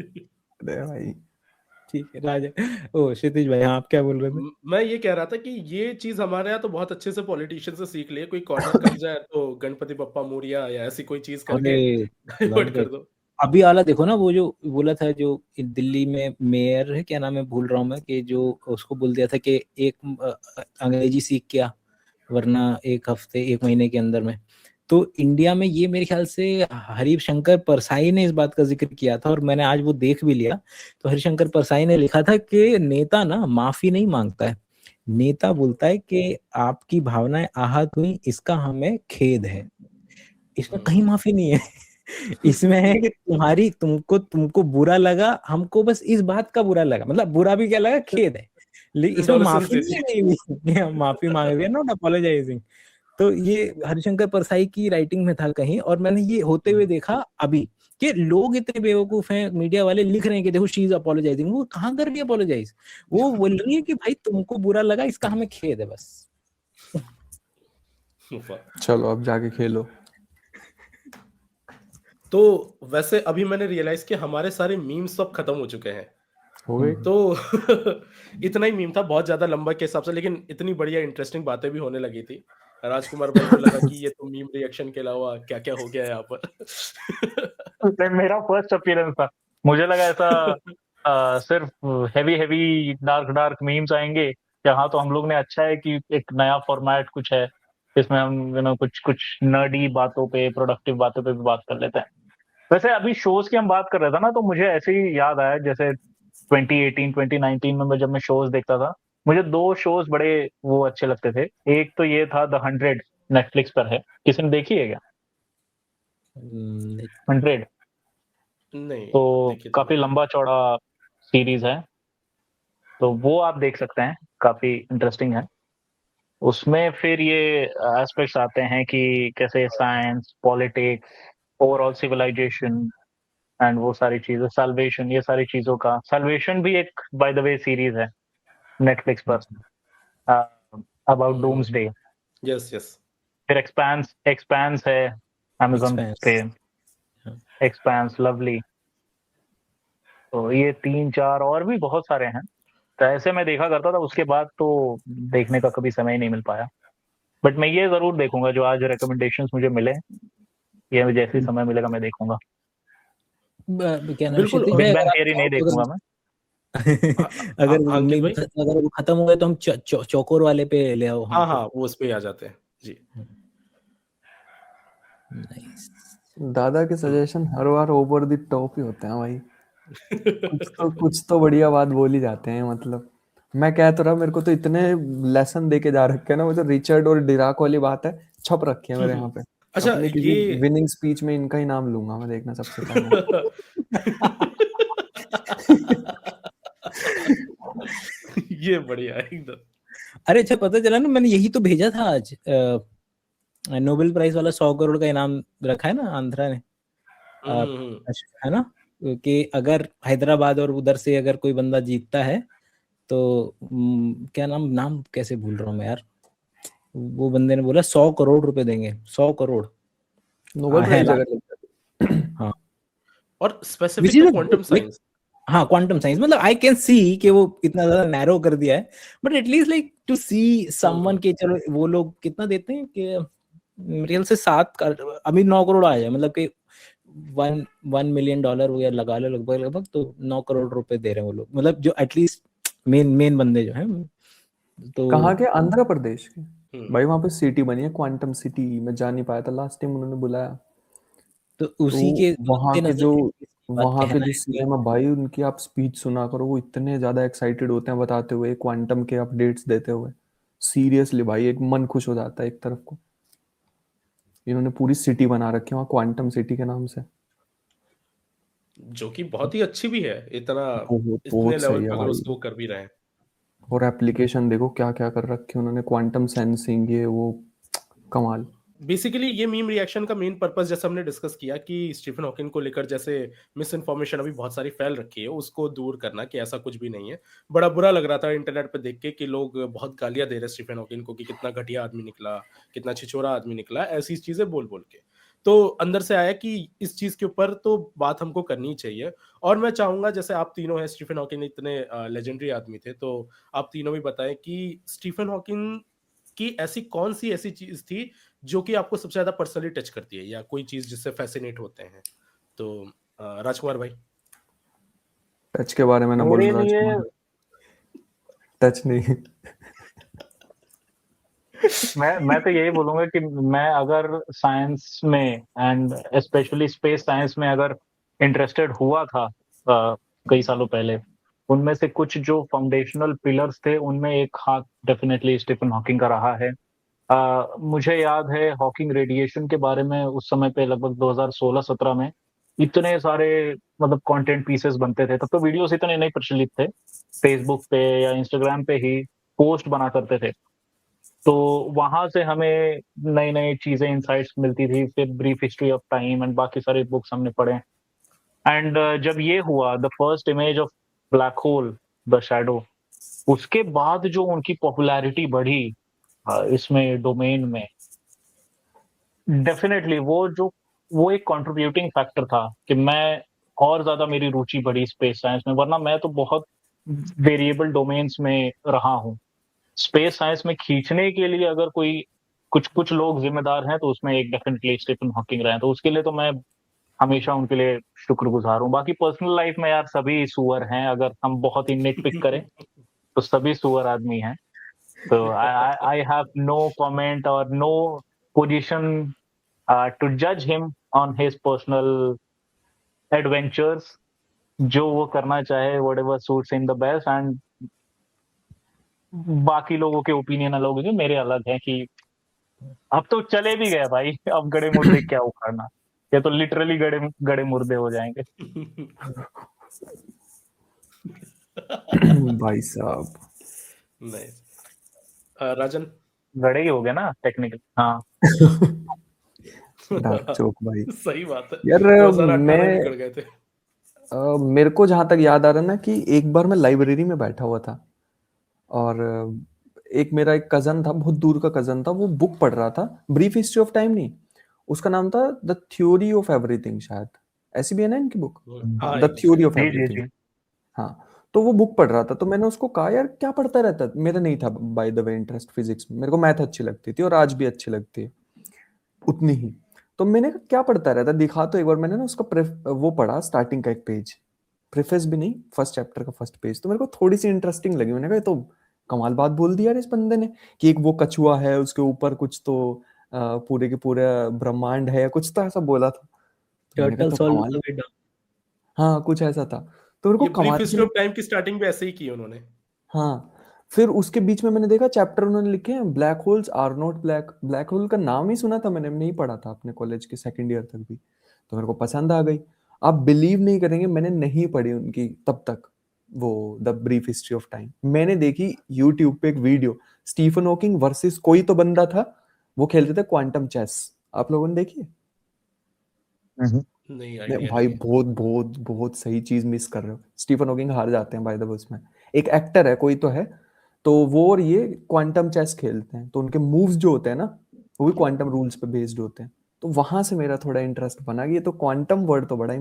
अरे भाई ठीक है राजा, ओ क्षितिज भाई, हाँ आप क्या बोल रहे थे? मैं ये कह रहा था कि ये चीज हमारे यहाँ तो बहुत अच्छे से पॉलिटिशियन से सीख लिए, कोई कॉर्नर कर जाए तो गणपति बप्पा मोरिया या ऐसी कोई चीज करके अरे डाइवर्ट कर दो। अभी आला देखो ना, वो जो बोला था, जो दिल्ली में मेयर है, क्या नाम है भूल रहा हूँ मैं, कि जो उसको बोल दिया था कि एक अंग्रेजी सीख क्या, वरना एक हफ्ते एक महीने के अंदर में। तो इंडिया में ये मेरे ख्याल से हरिशंकर परसाई ने इस बात का जिक्र किया था, और मैंने आज वो देख भी लिया। तो हरिशंकर परसाई ने लिखा था कि नेता ना माफी नहीं मांगता है, नेता बोलता है कि आपकी भावनाएं आहत हुई, इसका हमें खेद है। इसमें कहीं माफी नहीं है। इसमें है कि तुमको बुरा लगा, हमको बस इस बात का बुरा लगा, मतलब बुरा भी क्या लगा, खेद है, लेकिन इसमें माफी नहीं है कि हम माफी मांग रहे हैं, नॉट अपोलोजाइजिंग। तो ये हरिशंकर परसाई की राइटिंग में था कहीं, और मैंने ये होते हुए देखा अभी कि लोग इतने बेवकूफ हैं, मीडिया वाले लिख रहे हैं कि देखो शी इज अपोलोजाइजिंग। वो कहाँ कर रही है अपोलोजाइज, वो बोल रही है कि भाई तुमको बुरा लगा, इसका हमें खेद है बस। चलो अब जाके खेलो। तो वैसे अभी मैंने रियलाइज किया हमारे सारे मीम्स सब खत्म हो चुके हैं। हो गई। तो इतना ही मीम था, बहुत ज्यादा लंबा के हिसाब से, लेकिन इतनी बढ़िया इंटरेस्टिंग बातें भी होने लगी थी। राजकुमार भाई को लगा कि ये तो मीम रिएक्शन के अलावा क्या क्या हो गया है यहाँ पर। मेरा फर्स्ट अपीयरेंस था, मुझे लगा ऐसा सिर्फ हेवी डार्क मीम्स आएंगे। यहाँ तो हम लोग ने अच्छा है कि एक नया फॉर्मेट कुछ है, इसमें हम कुछ नर्डी बातों पे, प्रोडक्टिव बातों पे भी बात कर लेते हैं। वैसे अभी शोज की हम बात कर रहे थे ना, तो मुझे ऐसे ही याद आया, जैसे 2018 2019 में जब मैं शोज देखता था, मुझे 2 शोज बड़े वो अच्छे लगते थे। एक तो ये था द 100, नेटफ्लिक्स पर है, किसी ने देखी है क्या 100? नहीं, तो काफी लंबा चौड़ा सीरीज है, तो वो आप देख सकते हैं, काफी इंटरेस्टिंग है। उसमें फिर ये एस्पेक्ट्स आते हैं कि कैसे science, politics, overall civilization and वो सारी चीजें, सल्वेशन, ये सारी चीजों का, सल्वेशन भी एक बाय द वे सीरीज है नेटफ्लिक्स पर, अबाउट डूम्सडे। यस फिर एक्सपेंस है अमेज़न पे, एक्सपेंस, लवली। तो ये 3-4 और भी बहुत सारे हैं। तो ऐसे मैं देखा करता था, उसके बाद तो देखने का कभी समय ही नहीं मिल पाया। बट मैं ये जरूर देखूंगा जो आज रिकमेंडेशंस मुझे मिले, ये जैसे ही समय मिलेगा मैं देखूंगा। क्या नाम, बिल्कुल। क्षितिज बिग भाई, बैंग अगर थियरी नहीं देखूंगा मैं। अगर वो खत्म हो गए तो हम चौकोर वाले पे ले आओ हमको। हाँ वो उस पे आ जाते हैं जी। दादा के सजेशन हर बार ओवर द टॉप ही होते हैं भाई। कुछ तो बढ़िया बात बोल ही जाते हैं। मतलब मैं कह तो रहा, मेरे को तो इतने लेसन दे के जा रखे हैं ना, वो जो रिचर्ड और डिराक वाली बात है छप रखी है मेरे यहाँ पे। अच्छा, अपनी किसी विनिंग स्पीच में इनका ही नाम लूंगा मैं, देखना सबसे पहले। ये बढ़िया है एकदम। अरे अच्छा, पता चला ना, मैंने यही तो भेजा था आज, नोबेल प्राइज वाला 100 करोड़ का इनाम रखा है ना आंध्रा ने, है ना, कि अगर हैदराबाद और उधर से अगर कोई बंदा जीतता है तो क्या नाम कैसे भूल रहा हूँ मैं यार, वो बंदे ने बोला 100 करोड़ रुपए देंगे, 100 करोड़ नोबेल प्राइज अगर। हाँ, और स्पेसिफिक क्वांटम साइंस। हाँ, क्वांटम साइंस, मतलब आई कैन सी कि वो इतना ज्यादा नैरो कर दिया है, but at least like to see someone के, चलो वो लोग कितना देते हैं कि मेरे ख्याल से 7 अभी 9 करोड़ आ जाए, मतलब कि $1 मिलियन वगैरह लगा लो लगभग, तो 9 करोड़ रुपए दे रहे हैं वो लोग, मतलब जो एटलीस्ट मेन बंदे जो हैं। तो कहाँ के? आंध्र प्रदेश के भाई, वहाँ पे सिटी बनी है क्वांटम सिटी, मैं जा नहीं पाया था लास्ट टाइम उन्होंने बुलाया। तो उसी के वहाँ के जो कहना है सीएम है भाई, उनकी आप स्पीच सुना करो, वो इतने ज्यादा एक्साइटेड होते हैं बताते हुए, क्वांटम के अपडेट्स देते हुए। सीरियसली भाई एक मन खुश हो जाता है एक तरफ को। इन्होंने पूरी सिटी बना रखी है वहाँ, क्वांटम सिटी के नाम से। जो कि बहुत ही अच्छी भी है, इतना बहुत इतने बहुत लेवल सही पे है अगर भाई। उसको कर भी रहे हैं। और एप्लीकेशन देखो क्या क्या कर रखे हैं उन्होंने, क्वांटम सेंसिंग, ये वो, कमाल। बेसिकली ये मीम रिएक्शन का मेन पर्पस, जैसे हमने डिस्कस किया कि स्टीफन हॉकिंग को लेकर जैसे मिस इन्फॉर्मेशन अभी बहुत सारी फैल रखी है, उसको दूर करना कि ऐसा कुछ भी नहीं है। बड़ा बुरा लग रहा था इंटरनेट पे देख के कि लोग बहुत गालियां दे रहे स्टीफन हॉकिंग को कि कितना घटिया आदमी निकला, कितना छिछोरा आदमी निकला, ऐसी चीजें बोल बोल के। तो अंदर से आया कि इस चीज के ऊपर तो बात हमको करनी चाहिए। और मैं चाहूंगा, जैसे आप तीनों हैं, स्टीफन हॉकिंग इतने लेजेंडरी आदमी थे, तो आप तीनों भी बताएं कि स्टीफन हॉकिंग की ऐसी कौन सी ऐसी चीज थी जो कि आपको सबसे ज्यादा पर्सनली टच करती है, या कोई चीज जिससे फैसिनेट होते हैं। तो राजकुमार भाई। टच के बारे में ना बोल मेरे लिए राजकुमार, टच नहीं। मैं तो यही बोलूंगा कि मैं अगर साइंस में एंड स्पेशली स्पेस साइंस में अगर इंटरेस्टेड हुआ था कई सालों पहले, उनमें से कुछ जो फाउंडेशनल पिलर्स थे उनमें एक हाथ डेफिनेटली स्टीफन हॉकिंग का रहा है। मुझे याद है हॉकिंग रेडिएशन के बारे में उस समय पे लगभग 2016-17 में इतने सारे मतलब कंटेंट पीसेस बनते थे। तब तो वीडियोस इतने नहीं प्रचलित थे, फेसबुक पे या इंस्टाग्राम पे ही पोस्ट बना करते थे, तो वहां से हमें नई नई चीजें इंसाइट्स मिलती थी। फिर brief history of time and बाकी सारे बुक्स हमने पढ़े। एंड जब ये हुआ the first image of black hole the shadow, उसके बाद जो उनकी पॉपुलैरिटी बढ़ी इसमें डोमेन में, डेफिनेटली वो एक कंट्रीब्यूटिंग फैक्टर था कि मैं और ज्यादा मेरी रुचि बढ़ी स्पेस साइंस में। वरना मैं तो बहुत वेरिएबल डोमेन्स में रहा हूँ। स्पेस साइंस में खींचने के लिए अगर कोई कुछ लोग जिम्मेदार हैं तो उसमें एक डेफिनेटली स्टीफन हॉकिंग रहे हैं, तो उसके लिए तो मैं हमेशा उनके लिए शुक्रगुजार हूँ। बाकी पर्सनल लाइफ में यार सभी सुअर हैं, अगर हम बहुत ही निटपिक करें तो सभी सुअर आदमी हैं। तो आई हैव नो कमेंट और नो पोजीशन टू जज him on his personal adventures. जो वो करना चाहे, whatever suits in the best. And बाकी लोगों के ओपिनियन अलग होंगे, मेरे अलग हैं कि अब तो चले भी गए भाई, अब गड़े मुर्दे क्या उखाड़ना, ये तो लिटरली गड़े गड़े मुर्दे हो जाएंगे। भाई साहब नाइस। राजन। गड़े ही हो गए ना टेक्निकल। हाँ डार्क जोक भाई। सही बात है यार 2018 में मैं निकल गए थे। मेरे को जहां तक याद आ रहा है ना कि एक बार मैं लाइब्रेरी में बैठा हुआ था और एक मेरा एक कजन था, बहुत दूर का कजन था, वो बुक पढ़ रहा था, ब्रीफ हिस्ट्री ऑफ टाइम नहीं, उसका नाम था द थ्योरी ऑफ एवरीथिंग, शायद ऐसी भी है ना इनकी बुक, हाँ, the theory of G G everything. जी। हाँ, तो वो बुक पढ़ रहा था, तो मैंने उसको कहा यार क्या पढ़ता रहता है। मेरा नहीं था by the way interest physics में, मेरे को मैथ अच्छी लगती थी और आज भी अच्छी लगती है उतनी ही। तो मैंने कहा क्या पढ़ता रहता है, दिखा। तो एक बार मैंने ना उसका वो पढ़ा, स्टार्टिंग का एक पेज, प्रेफेस भी नहीं, फर्स्ट चैप्टर का फर्स्ट पेज, तो मेरे को थोड़ी सी इंटरेस्टिंग लगी। मैंने कहा तो कमाल बात बोल दी यार इस बंदे ने, कि एक वो कछुआ है, उसके ऊपर कुछ तो पूरे के पूरे ब्रह्मांड है, कुछ तो ऐसा बोला था। तो मैंने कहा तो कमाल, हाँ कुछ ऐसा था। तो मेरे को ये ब्रीफ कमाल हिस्ट्री ऑफ टाइम की स्टार्टिंग पे ऐसे ही की उन्होंने। हाँ, फिर उसके बीच में मैंने देखा चैप्टर उन्होंने लिखे हैं black holes are not black. Black hole का नाम ही सुना था मैंने, नहीं पढ़ा था अपने कॉलेज के सेकंड ईयर तक भी, तो मेरे को पसंद आ गई। आप बिलीव नहीं करेंगे, मैंने नहीं पढ़ी उनकी तब तक वो the brief history of time. मैंने देखी यूट्यूब पे एक वीडियो, स्टीफन हॉकिंग वर्सेस कोई तो बंदा था, वो खेलते थे क्वांटम चेस। आप लोगों ने देखी? नहीं, भाई बहुत बहुत बहुत सही चीज मिस कर रहे हो। स्टीफन हॉकिंग हार जाते हैं बाय द वे उसमें। एक एक्टर है कोई तो है, तो वो और ये क्वांटम चेस खेलते हैं, तो उनके मूव्स जो होते हैं ना वो भी क्वांटम रूल्स पे बेस्ड होते हैं। तो वहां से मेरा थोड़ा इंटरेस्ट बना कि ये तो क्वांटम वर्ड तो बड़ा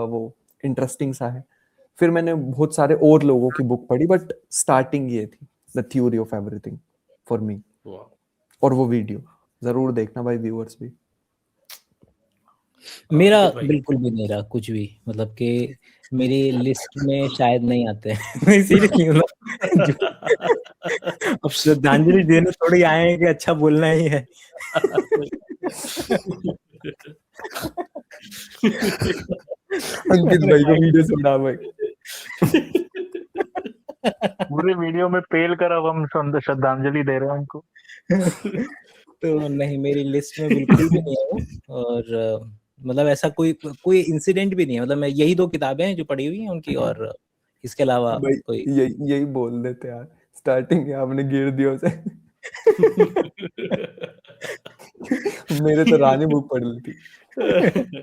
वो इंटरेस्टिंग सा है। फिर मैंने बहुत सारे और लोगों की बुक पढ़ी, बट स्टार्टिंग ये थी the theory of everything for me. और वो वीडियो जरूर देखना भाई व्यूअर्स भी। मेरा बिल्कुल भी नहीं रहा कुछ भी, मतलब कि मेरी लिस्ट में शायद नहीं आते हैं। सीरियसली अब श्रद्धांजलि देने थोड़ी आए हैं कि अच्छा बोलना ही है। अंकित भाई को वीडियो सुना भाई। पूरे वीडियो में पेल कर अब हम श्रद्धांजलि दे रहे हैं उनको। तो नहीं, मेरी लिस्ट में बिल्कुल भी नहीं है वो। और मतलब ऐसा कोई इंसिडेंट भी नहीं है। मतलब मैं यही 2 किताबें हैं जो पढ़ी हुई हैं उनकी, और इसके अलावा भाई कोई यही बोल देते यार स्टार्टिंग में आपने गिर दिया उसे। मेरे तो रानी बुक पढ़ ली थी।